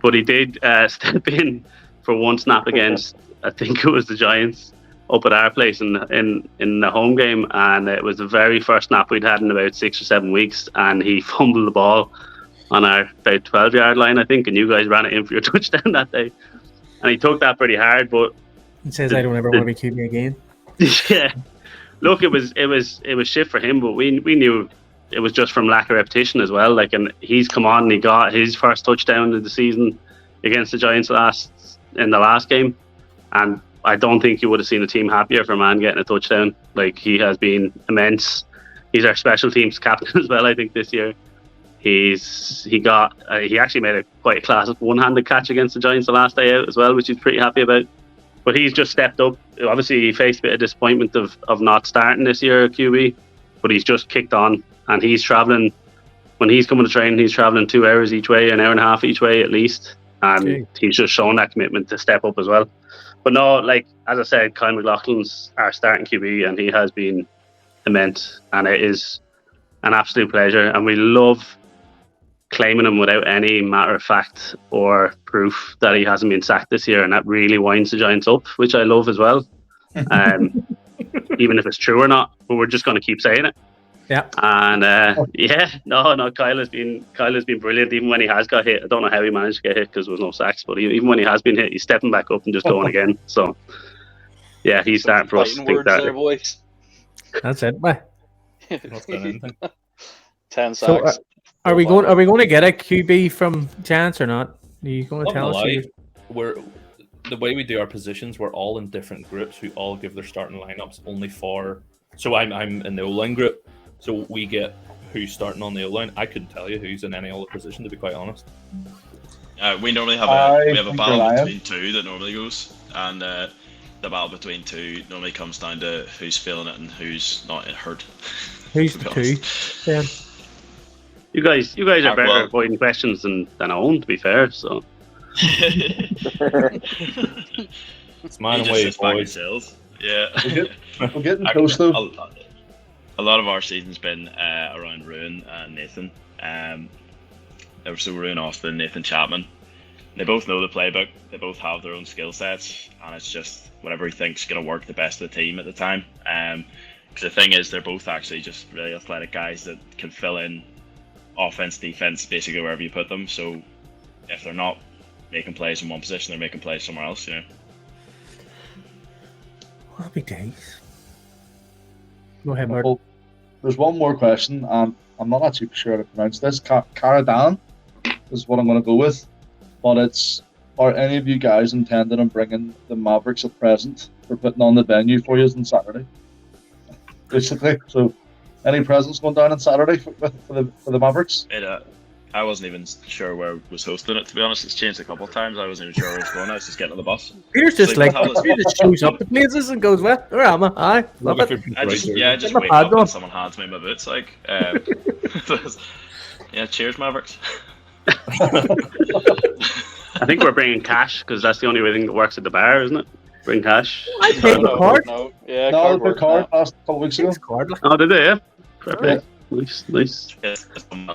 but he did step in for one snap against, I think it was the Giants up at our place in the home game, and it was the very first snap we'd had in about 6 or 7 weeks, and he fumbled the ball on our about 12-yard line, I think, and you guys ran it in for your touchdown that day. And he took that pretty hard, but He says, I don't ever want to be QB again. yeah. Look, it was shit for him, but we knew it was just from lack of repetition as well. Like, and he's come on and he got his first touchdown of the season against the Giants in the last game, and I don't think you would have seen a team happier for a man getting a touchdown. Like, he has been immense. He's our special teams captain as well, I think, this year. He actually made quite a classic one-handed catch against the Giants the last day out as well, which he's pretty happy about. But he's just stepped up. Obviously, he faced a bit of disappointment of not starting this year at QB, but he's just kicked on, and he's travelling. When he's coming to training, he's travelling 2 hours each way, an hour and a half each way at least, and he's just shown that commitment to step up as well. But no, like, as I said, Kyle McLaughlin's our starting QB, and he has been immense, and it is an absolute pleasure. And we love claiming him without any matter of fact or proof that he hasn't been sacked this year, and that really winds the Giants up, which I love as well. Even if it's true or not, but we're just going to keep saying it. Yeah. And no, Kyle has been brilliant. Even when he has got hit, I don't know how he managed to get hit because there was no sacks, but even when he has been hit, he's stepping back up and just going again. So yeah, he's starting for us. Words there, boys. That's it, bye. 10 So, sacks. are we going to get a QB from Giants or not? Are you going to tell us? The way we do our positions, we're all in different groups who all give their starting lineups only for. So I'm in the O-line group, so we get who's starting on the O-line. I couldn't tell you who's in any other position, to be quite honest. We normally have a battle between two that normally goes, and the battle between two normally comes down to who's feeling it and who's not hurt. Who's the two? Then you guys are better at avoiding questions than Owen, to be fair. So it's mine away, boys. Yeah, we're getting close though. A lot of our season's been around Ruin and Nathan. So Ruin Austin, Nathan Chapman. They both know the playbook. They both have their own skill sets, and it's just whatever he thinks is going to work the best for the team at the time. Because the thing is, they're both actually just really athletic guys that can fill in offense, defense, basically wherever you put them. So if they're not making plays in one position, they're making plays somewhere else. happy days. Go ahead, Marc. Well, there's one more question, and I'm not actually sure how to pronounce this. Caradan is what I'm going to go with. But are any of you guys intending on bringing the Mavericks a present for putting on the venue for you on Saturday? Basically, so any presents going down on Saturday for the Mavericks? I wasn't even sure where I was hosting it, to be honest. It's changed a couple of times. I wasn't even sure where I was going. I was just getting on the bus. Peter's just Peter just shows up to places and goes, well, where am I? Aye, love it. I just wake up and someone hands me my boots. Cheers, Mavericks. I think we're bringing cash because that's the only thing that works at the bar, isn't it? Bring cash. I paid the card. The card last couple weeks ago. Oh, did they? Yeah. Perfect. Nice. And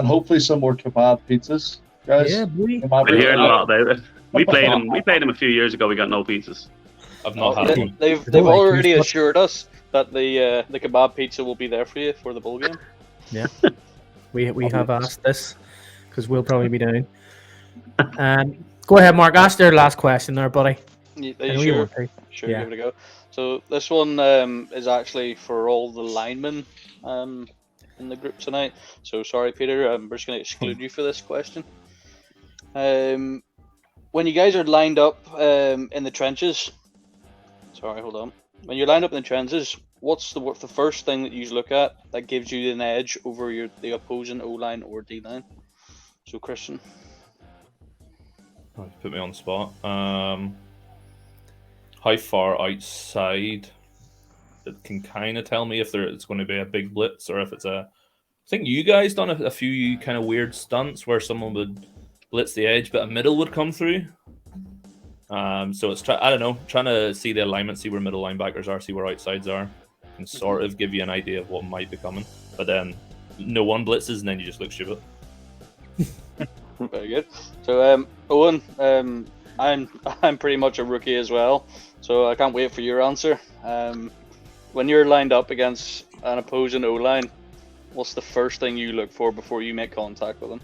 hopefully some more kebab pizzas, guys. Yeah, I've been hearing a lot about it. We played them a few years ago. We got no pizzas. I've not had one. They've already assured us that the kebab pizza will be there for you for the bowl game. Yeah, we have asked this because we'll probably be down. Go ahead, Marc. Ask their last question there, buddy. Sure, yeah. Give it a go. So this one is actually for all the linemen in the group tonight. So sorry, Peter, we're just going to exclude you for this question. When you guys are lined up in the trenches, when you're lined up in the trenches, what's the first thing that you look at that gives you an edge over the opposing O-line or D-line? So Christian. Oh, put me on the spot. How far outside? It can kind of tell me if it's going to be a big blitz or if it's a. I think you guys done a few kind of weird stunts where someone would blitz the edge, but a middle would come through. So it's trying to see the alignment, see where middle linebackers are, see where outsides are, and sort of give you an idea of what might be coming. But then no one blitzes, and then you just look stupid. Very good. So Owen, I'm pretty much a rookie as well, so I can't wait for your answer. When you're lined up against an opposing O-line, what's the first thing you look for before you make contact with them?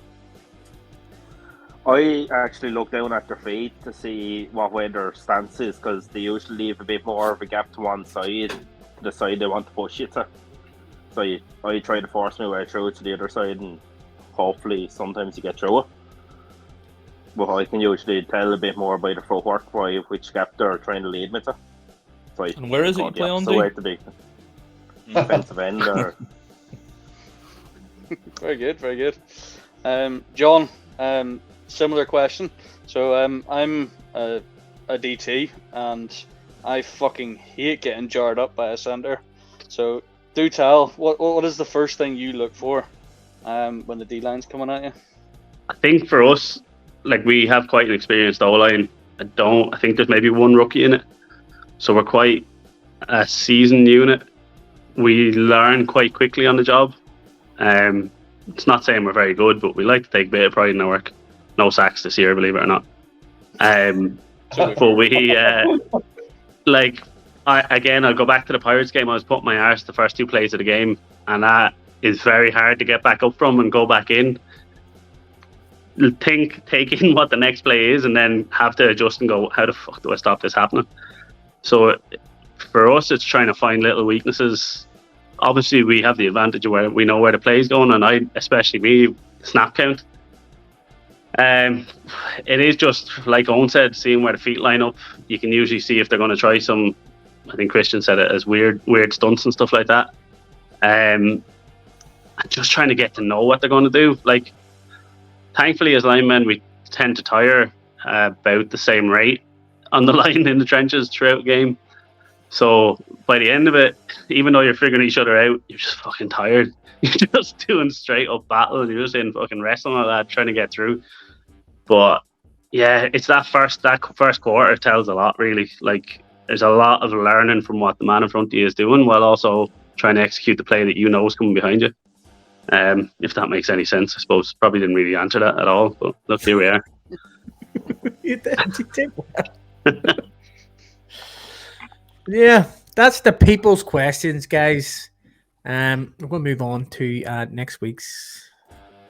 I actually look down at their feet to see what way their stance is, because they usually leave a bit more of a gap to one side, to the side they want to push you to. So I try to force my way through to the other side, and hopefully sometimes you get through it. But I can usually tell a bit more by the footwork by which gap they're trying to lead me to. So and where is it you play on, D? Defensive end or... Very good, very good. John, similar question. So I'm a DT and I fucking hate getting jarred up by a center. So do tell, what is the first thing you look for when the D-line's coming at you? I think for us, we have quite an experienced O-line. I think there's maybe one rookie in it. So we're quite a seasoned unit. We learn quite quickly on the job. It's not saying we're very good, but we like to take a bit of pride in our work. No sacks this year, believe it or not. But we I'll go back to the Pirates game. I was putting my arse the first 2 plays of the game, and that is very hard to get back up from and go back in. Take in what the next play is, and then have to adjust and go, how the fuck do I stop this happening? So for us, it's trying to find little weaknesses. Obviously, we have the advantage of where we know where the play is going, and especially me, snap count. It is just like Owen said, seeing where the feet line up. You can usually see if they're going to try some. I think Christian said it as weird stunts and stuff like that. And just trying to get to know what they're going to do. Like, thankfully, as linemen, we tend to tire about the same rate on the line in the trenches throughout the game. So by the end of it, even though you're figuring each other out, you're just fucking tired. You're just doing straight up battle, and you're just in fucking wrestling like that, trying to get through. But yeah, it's that first quarter tells a lot, really. Like, there's a lot of learning from what the man in front of you is doing, while also trying to execute the play that you know is coming behind you. If that makes any sense, I suppose. Probably didn't really answer that at all, but look, here we are. You did well. Yeah, that's the people's questions, guys. We're going to move on to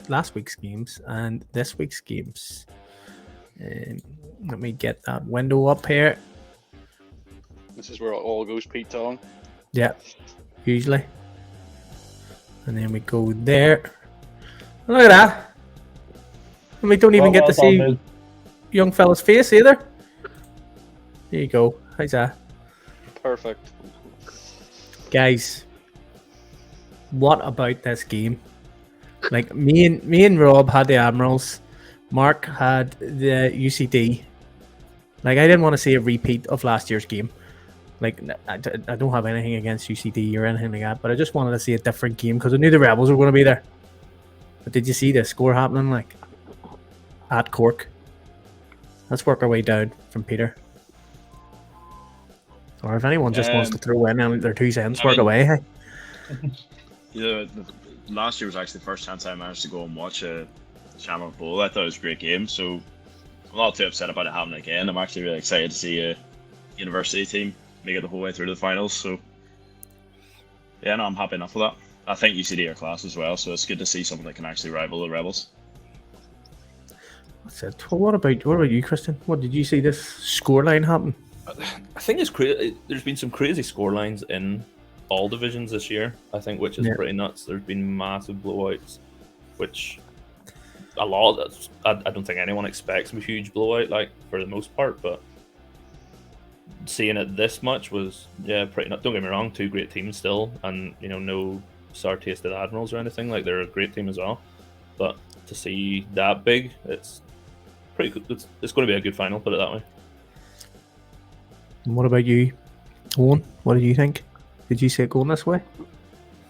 last week's games and this week's games. Let me get that window up here. This is where it all goes Pete Tong. Yeah, usually. And then we go there. Look at that. And we don't even get to see young fella's face either. There you go. How's that? Perfect. Guys, what about this game? Like, me and Rob had the Admirals. Marc had the UCD. Like, I didn't want to see a repeat of last year's game. Like, I don't have anything against UCD or anything like that, but I just wanted to see a different game because I knew the Rebels were going to be there. But did you see the score happening, like, at Cork? Let's work our way down from Peter. Or if anyone just wants to throw in their 2 cents, work away. Hey? Last year was actually the first chance I managed to go and watch a Shamrock Bowl. I thought it was a great game, so I'm not too upset about it happening again. I'm actually really excited to see a university team make it the whole way through the finals. So yeah, no, I'm happy enough with that. I think UCD are class as well, so it's good to see someone that can actually rival the Rebels. That's it. Well, what about you, Christian? What did you see this scoreline happen? I think it's crazy. There's been some crazy scorelines in all divisions this year, I think, which is pretty nuts. There's been massive blowouts, which a lot of I don't think anyone expects a huge blowout, like, for the most part, but seeing it this much was pretty nuts. Don't get me wrong, 2 great teams still, and no sour tasted Admirals or anything. Like, they're a great team as well, but to see that big, it's pretty good. It's going to be a good final, put it that way. And what about you, Owen? What did you think? Did you see it going this way?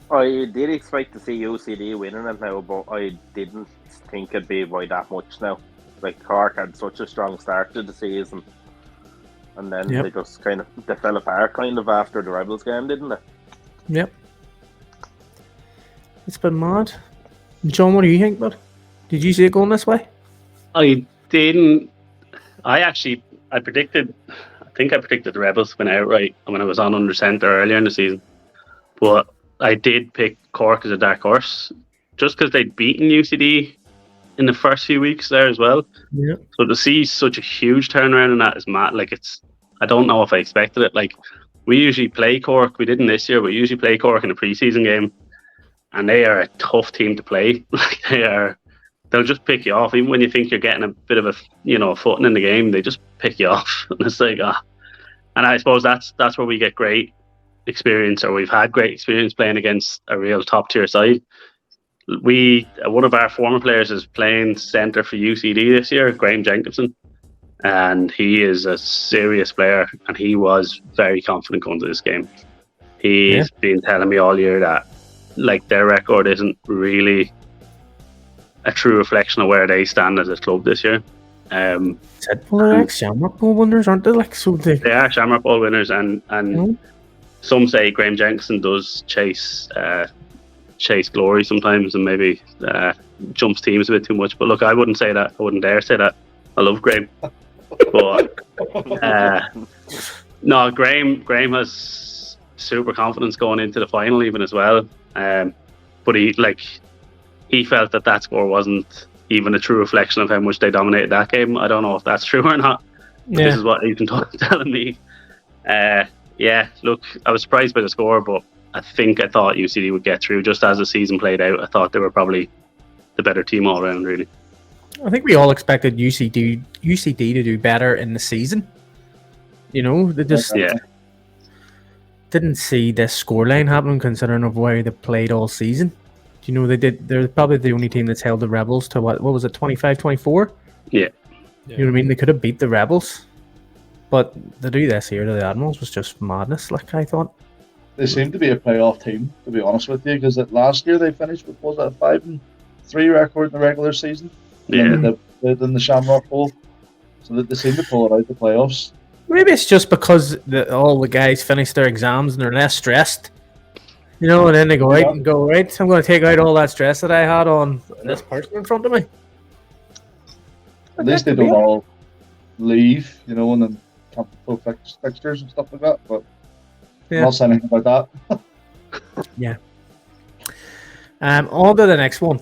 I did expect to see UCD winning it now, but I didn't think it'd be by that much now. Like, Cork had such a strong start to the season, and then they just they fell apart after the Rebels game, didn't they? Yep. It's been mad. John, what do you think, bud? Did you see it going this way? I didn't. I predicted the Rebels win outright when I was on under centre earlier in the season. But I did pick Cork as a dark horse, just because they'd beaten UCD in the first few weeks there as well. Yeah. So to see such a huge turnaround in that is mad. Like, I don't know if I expected it. Like, we usually play Cork. We didn't this year. We usually play Cork in a pre-season game, and they are a tough team to play. Like, they'll just pick you off. Even when you think you're getting a bit of a footing in the game, they just pick you off. And it's like, And I suppose that's where we get great experience, or we've had great experience playing against a real top tier side. One of our former players is playing centre for UCD this year, Graham Jenkinson, and he is a serious player, and he was very confident going to this game. He's been telling me all year that, like, their record isn't really a true reflection of where they stand as a club this year. Like Shamrock Bowl winners, aren't they? Like, so they are Shamrock Bowl winners, and some say Graham Jenkinson does chase chase glory sometimes and maybe jumps teams a bit too much. But look, I wouldn't say that. I wouldn't dare say that. I love Graham, but no, Graham has super confidence going into the final even as well. But he felt that score wasn't even a true reflection of how much they dominated that game. I don't know if that's true or not. Yeah. This is what he's been telling me. Yeah, look, I was surprised by the score, but I thought UCD would get through. Just as the season played out, I thought they were probably the better team all around, really. I think we all expected UCD to do better in the season. You know, they just didn't see this scoreline happening, considering of where they played all season. You know, they're probably the only team that's held the Rebels to what was it, 25-24? Yeah. You know what I mean? They could have beat the Rebels, but to do this here to the Admirals was just madness. Like, I thought. They seem to be a playoff team, to be honest with you, because last year they finished with, was that, a 5-3 record in the regular season? Yeah. They played in the Shamrock Bowl, so that they seem to pull it out the playoffs. Maybe it's just because all the guys finish their exams and they're less stressed. You know, and then they go out and go, right, I'm going to take out all that stress that I had on this person in front of me. At least they don't all leave, you know, and then can't fulfill fixtures and stuff like that. But I'm not saying anything about that. Yeah. On to the next one.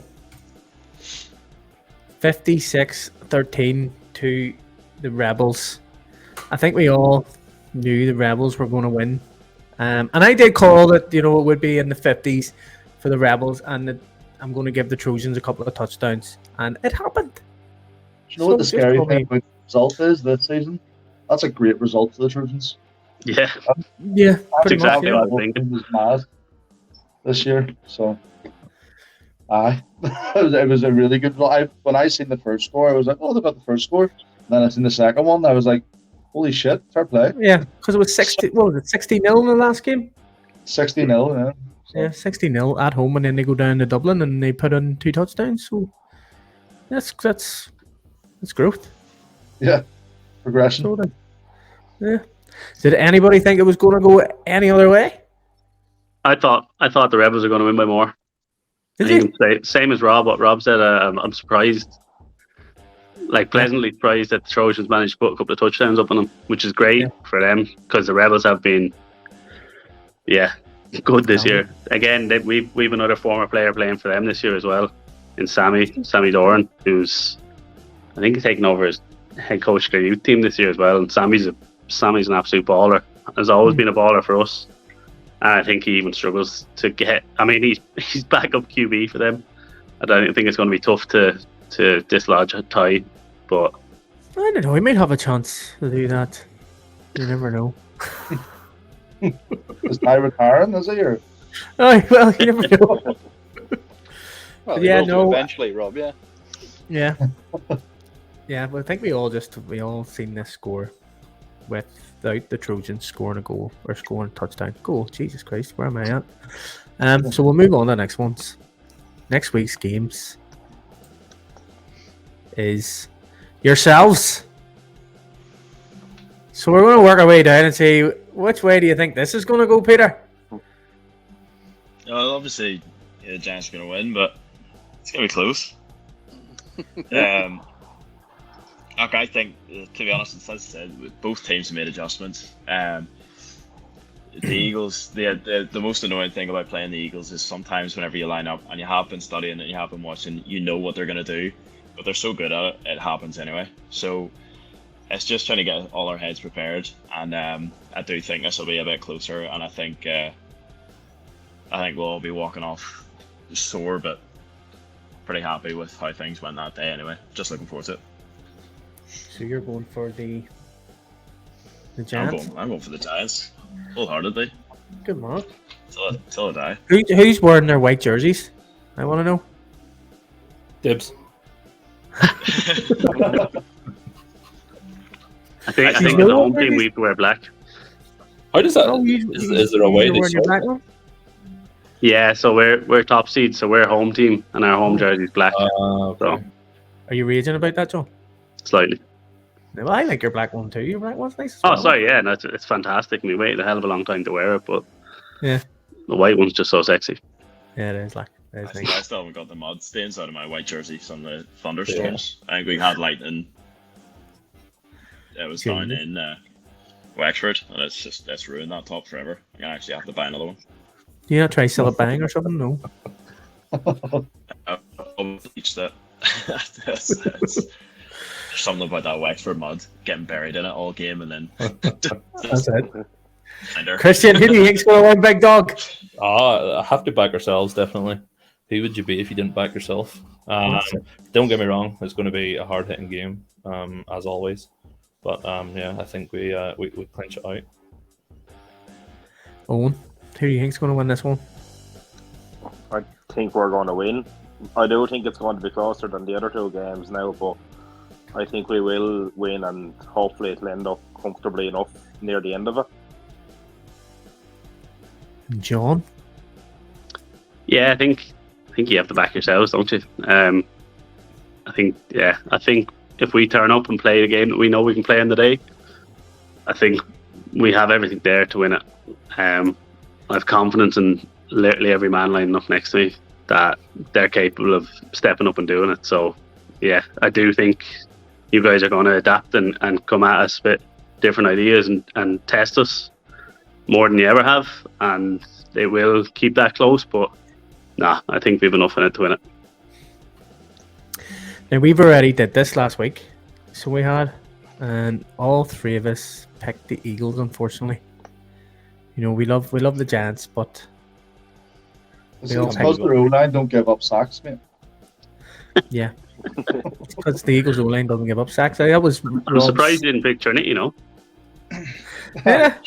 56-13 to the Rebels. I think we all knew the Rebels were going to win. And I did call that, you know, it would be in the 50s for the Rebels, and that I'm going to give the Trojans a couple of touchdowns. And it happened. Do you know what the scary thing about the result is this season? That's a great result for the Trojans. Yeah. Yeah, that's exactly what I think. It was mad this year, so it was a really good result. When I seen the first score, I was like, oh, they got the first score. And then I seen the second one, I was like, holy shit, fair play. Yeah, because it was 60-0 in the last game? 60-0, yeah. So. Yeah, 60-0 at home, and then they go down to Dublin and they put in 2 touchdowns. So that's growth. Yeah, progression. So yeah. Did anybody think it was going to go any other way? I thought the Rebels were going to win by more. Did you? Same as Rob. What Rob said, I'm surprised. Like, pleasantly surprised that the Trojans managed to put a couple of touchdowns up on them, which is great for them, because the Rebels have been, good this year. Again, we've another former player playing for them this year as well, in Sammy Doran, who's, I think, taking over as head coach of their youth team this year as well. And Sammy's an absolute baller. Has always been a baller for us, and I think he even struggles to get. I mean, he's backup QB for them. I don't think it's going to be tough to dislodge a tie, but I don't know. He might have a chance to do that. You never know. Is Ty retiring, is he? Or? Oh, well, you never know. Well, no. Eventually, Rob. Yeah. Yeah. Yeah, but I think we all seen this score without the Trojans scoring a goal or scoring a touchdown. Goal, Jesus Christ, where am I at? So we'll move on to the next ones. Next week's games is yourselves. So we're going to work our way down and see which way do you think this is going to go, Peter? Well, obviously, the Giants are going to win, but it's going to be close. Okay, I think, to be honest, as I said, both teams have made adjustments. The Eagles, the most annoying thing about playing the Eagles is sometimes whenever you line up and you have been studying and you have been watching, you know what they're going to do, but they're so good at it, it happens anyway. So it's just trying to get all our heads prepared, and I do think this will be a bit closer, and I think we'll all be walking off sore, but pretty happy with how things went that day anyway. Just looking forward to it. So you're going for the Giants? I'm going for the Giants, wholeheartedly. Good man. Till I die. Who's wearing their white jerseys? I want to know. Dibs. I think in the home team we have to wear black. How does that? Is there a way they swap? Yeah, so we're top seed, so we're home team, and our home jersey is black. Okay. So are you raging about that, John? Slightly. Well, I like your black one too. Your black one's nice. Oh, sorry, yeah, no, it's fantastic. We waited a hell of a long time to wear it, but yeah, the white one's just so sexy. Yeah, it is like. It is I nice. still haven't got the mud stains out of my white jersey from the thunderstorms. I think we had lightning. It was down in Wexford, and it's ruined that top forever. I'm gonna actually have to buy another one. Do you not try sell it bang or something? No. I'll teach that. There's something about that Wexford mud getting buried in it all game, and then That's it. Christian, who do you think's going to win, big dog? I have to back ourselves, definitely. Who would you be if you didn't back yourself? Don't get me wrong, it's going to be a hard-hitting game, as always. But yeah, I think we clinch it out. Owen, who do you think's going to win this one? I think we're going to win. I do think it's going to be closer than the other two games now, but I think we will win, and hopefully it'll end up comfortably enough near the end of it. John? Yeah, I think you have to back yourselves, don't you? I think if we turn up and play the game that we know we can play in the day, I think we have everything there to win it. I have confidence in literally every man lining up next to me that they're capable of stepping up and doing it. So, yeah, I do think you guys are going to adapt and come at us with different ideas and test us more than you ever have, and they will keep that close, but I think we've enough in it to win it. Now, we've already did this last week, so we had, and all three of us picked the Eagles, unfortunately. You know, we love the Giants, but it's because the O-line don't give up sacks, mate. Yeah. It's because the Eagles O-line doesn't give up sacks. I'm surprised you didn't pick Trinity, you know. Yeah.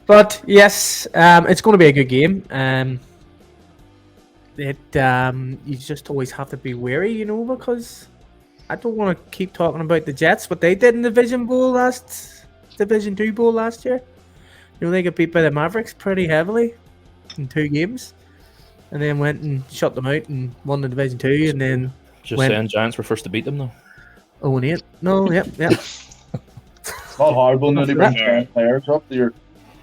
But yes, it's going to be a good game. You just always have to be wary, you know, because I don't want to keep talking about the Jets, what they did in the Division 2 Bowl last year. You know, they got beat by the Mavericks pretty heavily in 2 games, and then went and shut them out and won the Division 2, and then saying Giants were first to beat them though. 0-8. No, yep. It's not hard when you bring 10 players up to your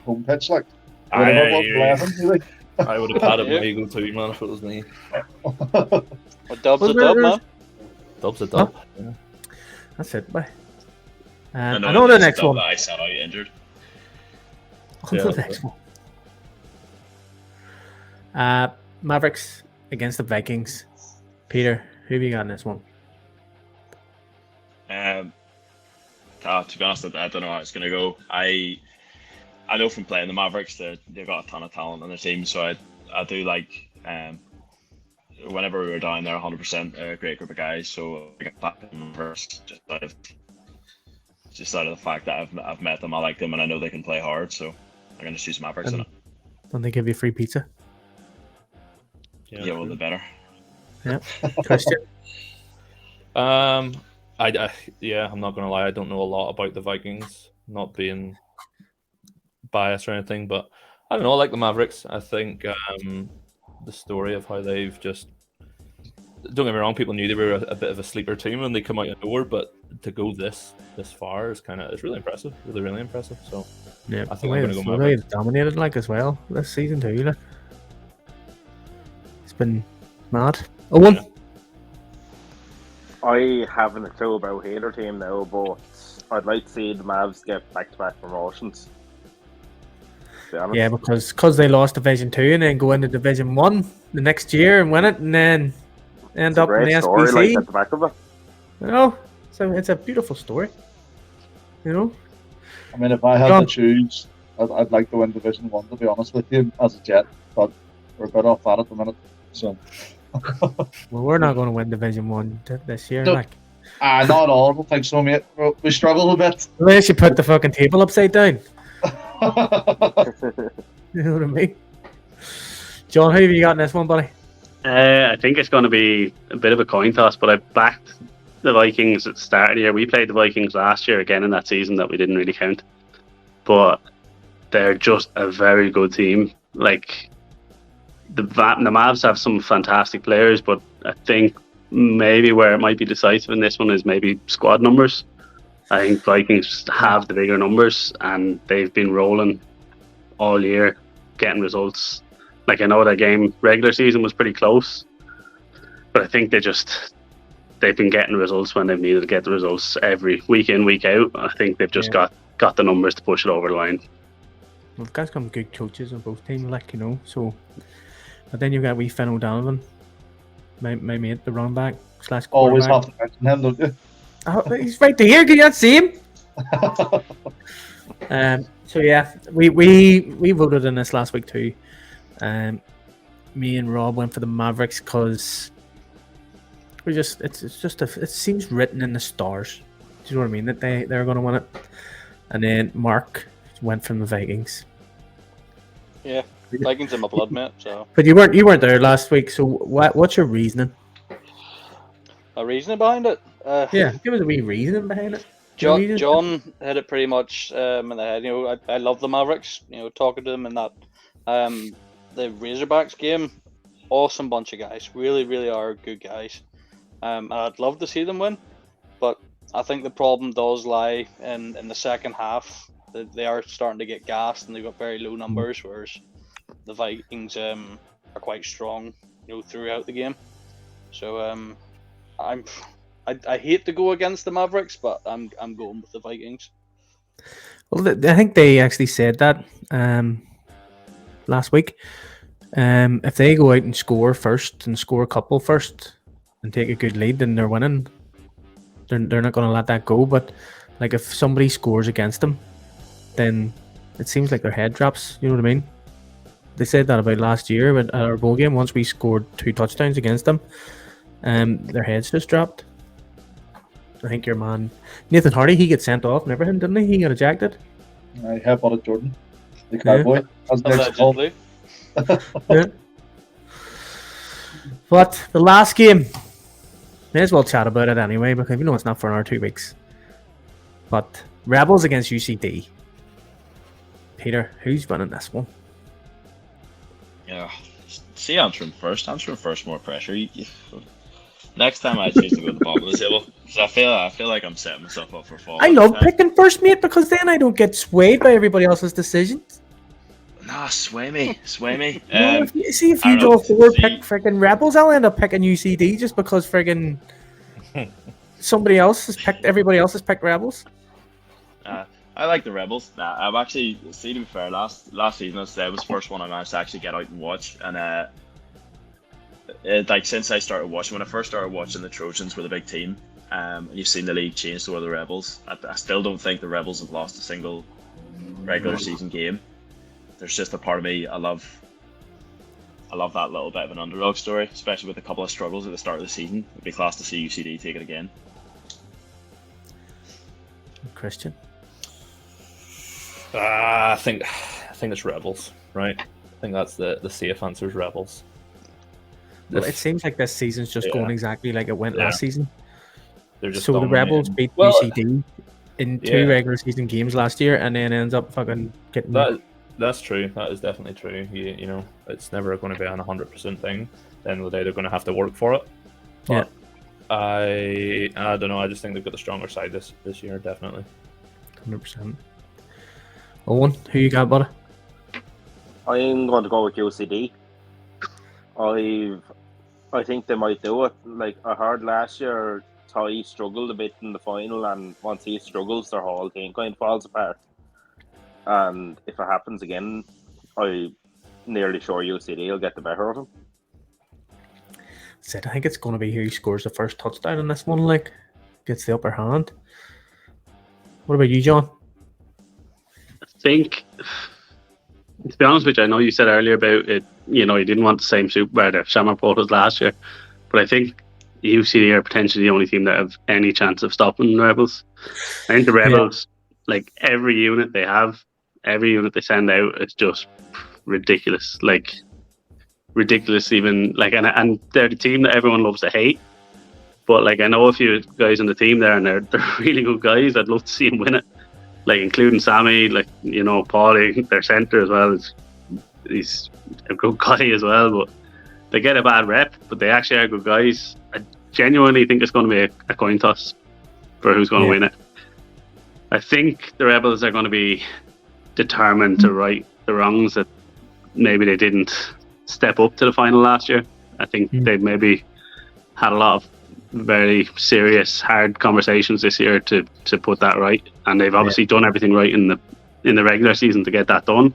home pitch, like. I would have had my Eagle too, man, if it was me. Dub's a dub, man. Dub's a dub. Huh? Yeah. That's it, boy. I know the next one. That I sat out injured. On to the next one. Mavericks against the Vikings. Peter, who have you got in this one? To be honest, I don't know how it's going to go. I know from playing the Mavericks that they've got a ton of talent on their team, so I do like whenever we were down there, 100% a great group of guys. So I got back in first just out of the fact that I've met them, I like them, and I know they can play hard. So I'm going to choose Mavericks in it. Don't they give you free pizza? Yeah, well, the better. Yeah, Christian. I'm not gonna lie. I don't know a lot about the Vikings, not being biased or anything, but I don't know. I like the Mavericks. I think the story of how they've just, don't get me wrong, people knew they were a bit of a sleeper team when they come out of nowhere, but to go this far is really impressive. Really impressive. So yeah, I think I'm gonna go Mavericks. They've dominated as well this season too. Like, it's been mad. Owen. Yeah. I haven't a clue about either team now, but I'd like to see the Mavs get back-to-back promotions. Yeah, because they lost Division 2 and then go into Division 1 the next year and win it, and then end up in the story, SBC. like, at the back of it. You know, so it's a beautiful story. You know, I mean, if I had to choose, I'd like to win Division 1, to be honest with you, as a Jet, but we're a bit off that at the minute. So. Well, we're not going to win Division 1 this year. No. Not all. I don't think so, mate. We struggle a bit. Unless you put the fucking table upside down. You know what I mean? John, who have you got in this one, buddy? I think it's going to be a bit of a coin toss, but I backed the Vikings at the start of the year. We played the Vikings last year again in that season that we didn't really count. But they're just a very good team. Like, the Mavs have some fantastic players, but I think maybe where it might be decisive in this one is maybe squad numbers. I think Vikings have the bigger numbers, and they've been rolling all year, getting results. Like, I know that game regular season was pretty close, but I think they've been getting results when they've needed to get the results every week in, week out. I think they've just got the numbers to push it over the line. We've got some good coaches on both teams, like, you know. So, but then you've got wee Finn O'Donovan, my mate, the running back / Always quarterback. have to mention him, don't you? Oh, he's right there. Can you not see him? So yeah, we voted in this last week too. Me and Rob went for the Mavericks because it seems written in the stars. Do you know what I mean? That they're going to win it. And then Marc went from the Vikings. Yeah, Vikings in my blood, mate. So. But you weren't there last week. So what's your reasoning? A reasoning behind it? Yeah, give us a wee reasoning behind it. John had it pretty much in the head. You know, I love the Mavericks. You know, talking to them in that the Razorbacks game, awesome bunch of guys. Really, really are good guys. I'd love to see them win, but I think the problem does lie in the second half. They are starting to get gassed and they've got very low numbers, whereas the Vikings are quite strong, you know, throughout the game. So I hate to go against the Mavericks, but I'm going with the Vikings. Well, I think they actually said that last week. If they go out and score first and score a couple first and take a good lead, then they're winning. They're not going to let that go. But like, if somebody scores against them, then it seems like their head drops. You know what I mean? They said that about last year at our bowl game. Once we scored 2 touchdowns against them, their heads just dropped. I think your man Nathan Hardy, he gets sent off and everything, didn't he? He got ejected. I headbutted Jordan, the cowboy. Allegedly. Yeah. But the last game, may as well chat about it anyway, because we know it's not for another 2 weeks. But Rebels against UCD. Peter, who's winning this one? Yeah. See, answering first, more pressure. Next time I choose to go to the bottom of the table, because I feel like I'm setting myself up for fall. I love picking first, mate, because then I don't get swayed by everybody else's decisions. Nah, sway me. No, if you go forward, pick freaking Rebels, I'll end up picking UCD just because friggin' everybody else has picked Rebels. I like the Rebels. Nah, I've actually, to be fair, last season it was the first one I managed to actually get out and watch, and like since I started watching, when I first started watching, the Trojans were the big team, and you've seen the league change to where the Rebels. I still don't think the Rebels have lost a single regular season game. There's just a part of me, I love that little bit of an underdog story, especially with a couple of struggles at the start of the season. It'd be class to see UCD take it again. Christian? I think it's Rebels, right? I think that's the safe answer is Rebels. Well, it seems like this season's just going exactly like it went last season. They're just so the Rebels beat UCD in 2 regular season games last year, and then ends up fucking getting. That's true. That is definitely true. You know, it's never going to be an 100% thing. Then the day they're going to have to work for it. But I don't know. I just think they've got the stronger side this year, definitely. 100%. Owen, who you got, buddy? I'm going to go with UCD. I think they might do it. Like, I heard last year, Ty struggled a bit in the final, and once he struggles, their whole thing kind of falls apart. And if it happens again, I'm nearly sure UCD will get the better of him. I think it's going to be who scores the first touchdown in this one, like, gets the upper hand. What about you, John? I think, to be honest with you, I know you said earlier about it, you know, you didn't want the same Super Bowl that Shamrock as last year, but I think UCD are potentially the only team that have any chance of stopping the Rebels. I think the Rebels, like, every unit they have, every unit they send out, it's just ridiculous. Like, ridiculous even, like, and they're the team that everyone loves to hate. But, like, I know a few guys on the team there, and they're really good guys. I'd love to see them win it. Like, including Sammy, like, you know, Paulie, their centre as well. He's a good guy as well, but they get a bad rep, but they actually are good guys. I genuinely think it's going to be a coin toss for who's going to win it. I think the Rebels are going to be determined to the wrongs that maybe they didn't step up to the final last year. I think they maybe had a lot of very serious, hard conversations this year to put that right, and they've obviously done everything right in the regular season to get that done.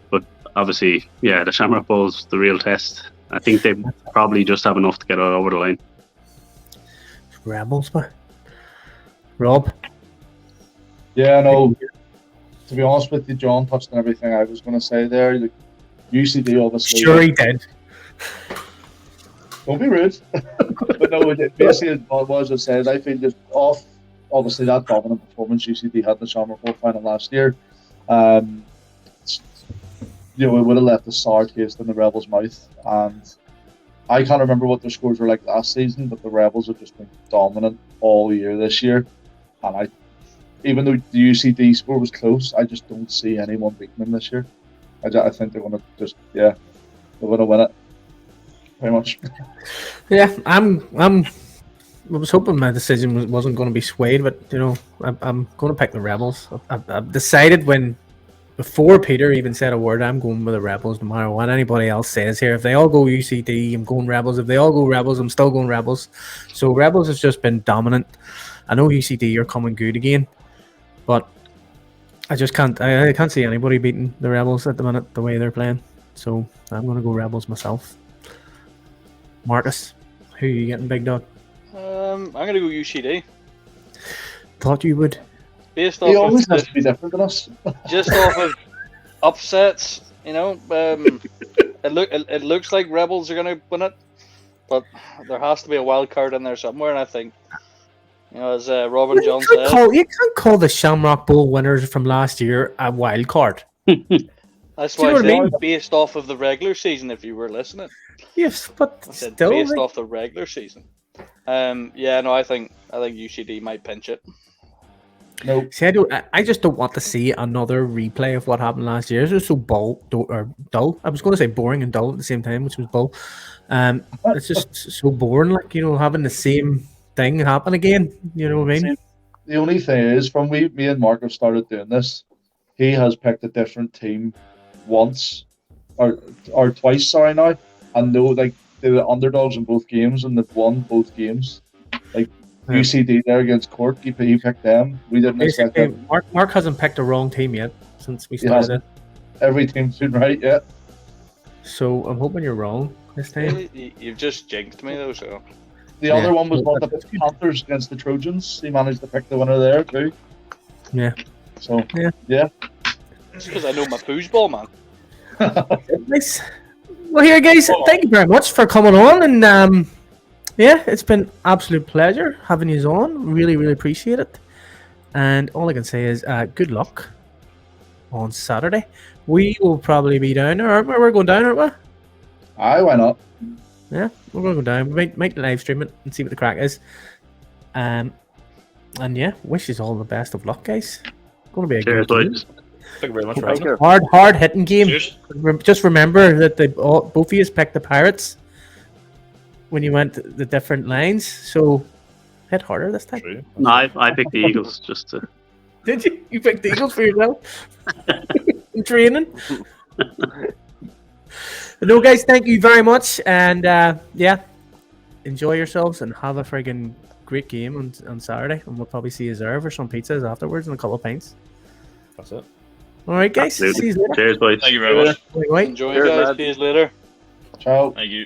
But obviously, the Shamrock Bowl's the real test. I think they probably just have enough to get it over the line. Rebels, but Rob. Yeah, no. To be honest with you, John touched on everything I was going to say there. The UCD obviously. Sure, he did. Don't be rude. But no, basically what I said, I feel just off obviously that dominant performance UCD had in the Shamrock Bowl final last year. It would have left a sour taste in the Rebels' mouth, and I can't remember what their scores were like last season, but the Rebels have just been dominant all year this year, and even though the UCD score was close, I just don't see anyone beating them this year. I think they're going to they're going to win it. Very much. Yeah, I was hoping my decision wasn't going to be swayed, but I'm going to pick the Rebels. I've decided before Peter even said a word, I'm going with the Rebels no matter what anybody else says here. If they all go UCD, I'm going Rebels. If they all go Rebels, I'm still going Rebels. So Rebels has just been dominant. I know UCD are coming good again, but I just can't. I can't see anybody beating the Rebels at the minute the way they're playing. So I'm going to go Rebels myself. Marcus, who are you getting, big dog? I'm going to go UCD. Thought you would. Based off he always has to be different than us. Just off of upsets, it looks like Rebels are going to win it, but there has to be a wild card in there somewhere, and I think, as Robin John said, you can't call the Shamrock Bowl winners from last year a wild card. That's why I said based off of the regular season. If you were listening, yes, but I said still, based off the regular season. I think UCD might pinch it. Nope. See, I just don't want to see another replay of what happened last year. It was so dull. I was going to say boring and dull at the same time, which was dull. It's just so boring, having the same thing happen again. You know what I mean? The only thing is, from me and Marc have started doing this, he has picked a different team once or twice. Sorry, now, and they were underdogs in both games, and they've won both games. UCD there against Cork, he picked them. We didn't expect that. Marc hasn't picked the wrong team yet since we started it. Every team's been right, yeah. So I'm hoping you're wrong this time. You've just jinxed me though. So the other one was the Panthers against the Trojans. He managed to pick the winner there too. Yeah. So yeah. It's because I know my foosball, man. Nice. Well, here, guys, thank you very much for coming on, and it's been absolute pleasure having you on. Really, really appreciate it. And all I can say is good luck on Saturday. We will probably be down there, aren't we? We're going down, aren't we? Aye, why not? Yeah, we're going to go down. We might live stream it and see what the crack is. And wish you all the best of luck, guys. Going to be a good game. Thank you very much for having me. Hard hitting game. Cheers. Just remember that both of you picked the Pirates when you went the different lines, so hit harder this time. True. No, I picked the Eagles just to. Did you? You picked the Eagles for yourself? In training? No, guys, thank you very much, and enjoy yourselves and have a friggin' great game on Saturday, and we'll probably see you there for some pizzas afterwards and a couple of pints. That's it. All right, guys. Absolutely. See you later. Cheers, boys. Thank you very much. Bye. Enjoy, guys. See you later. Ciao. Thank you.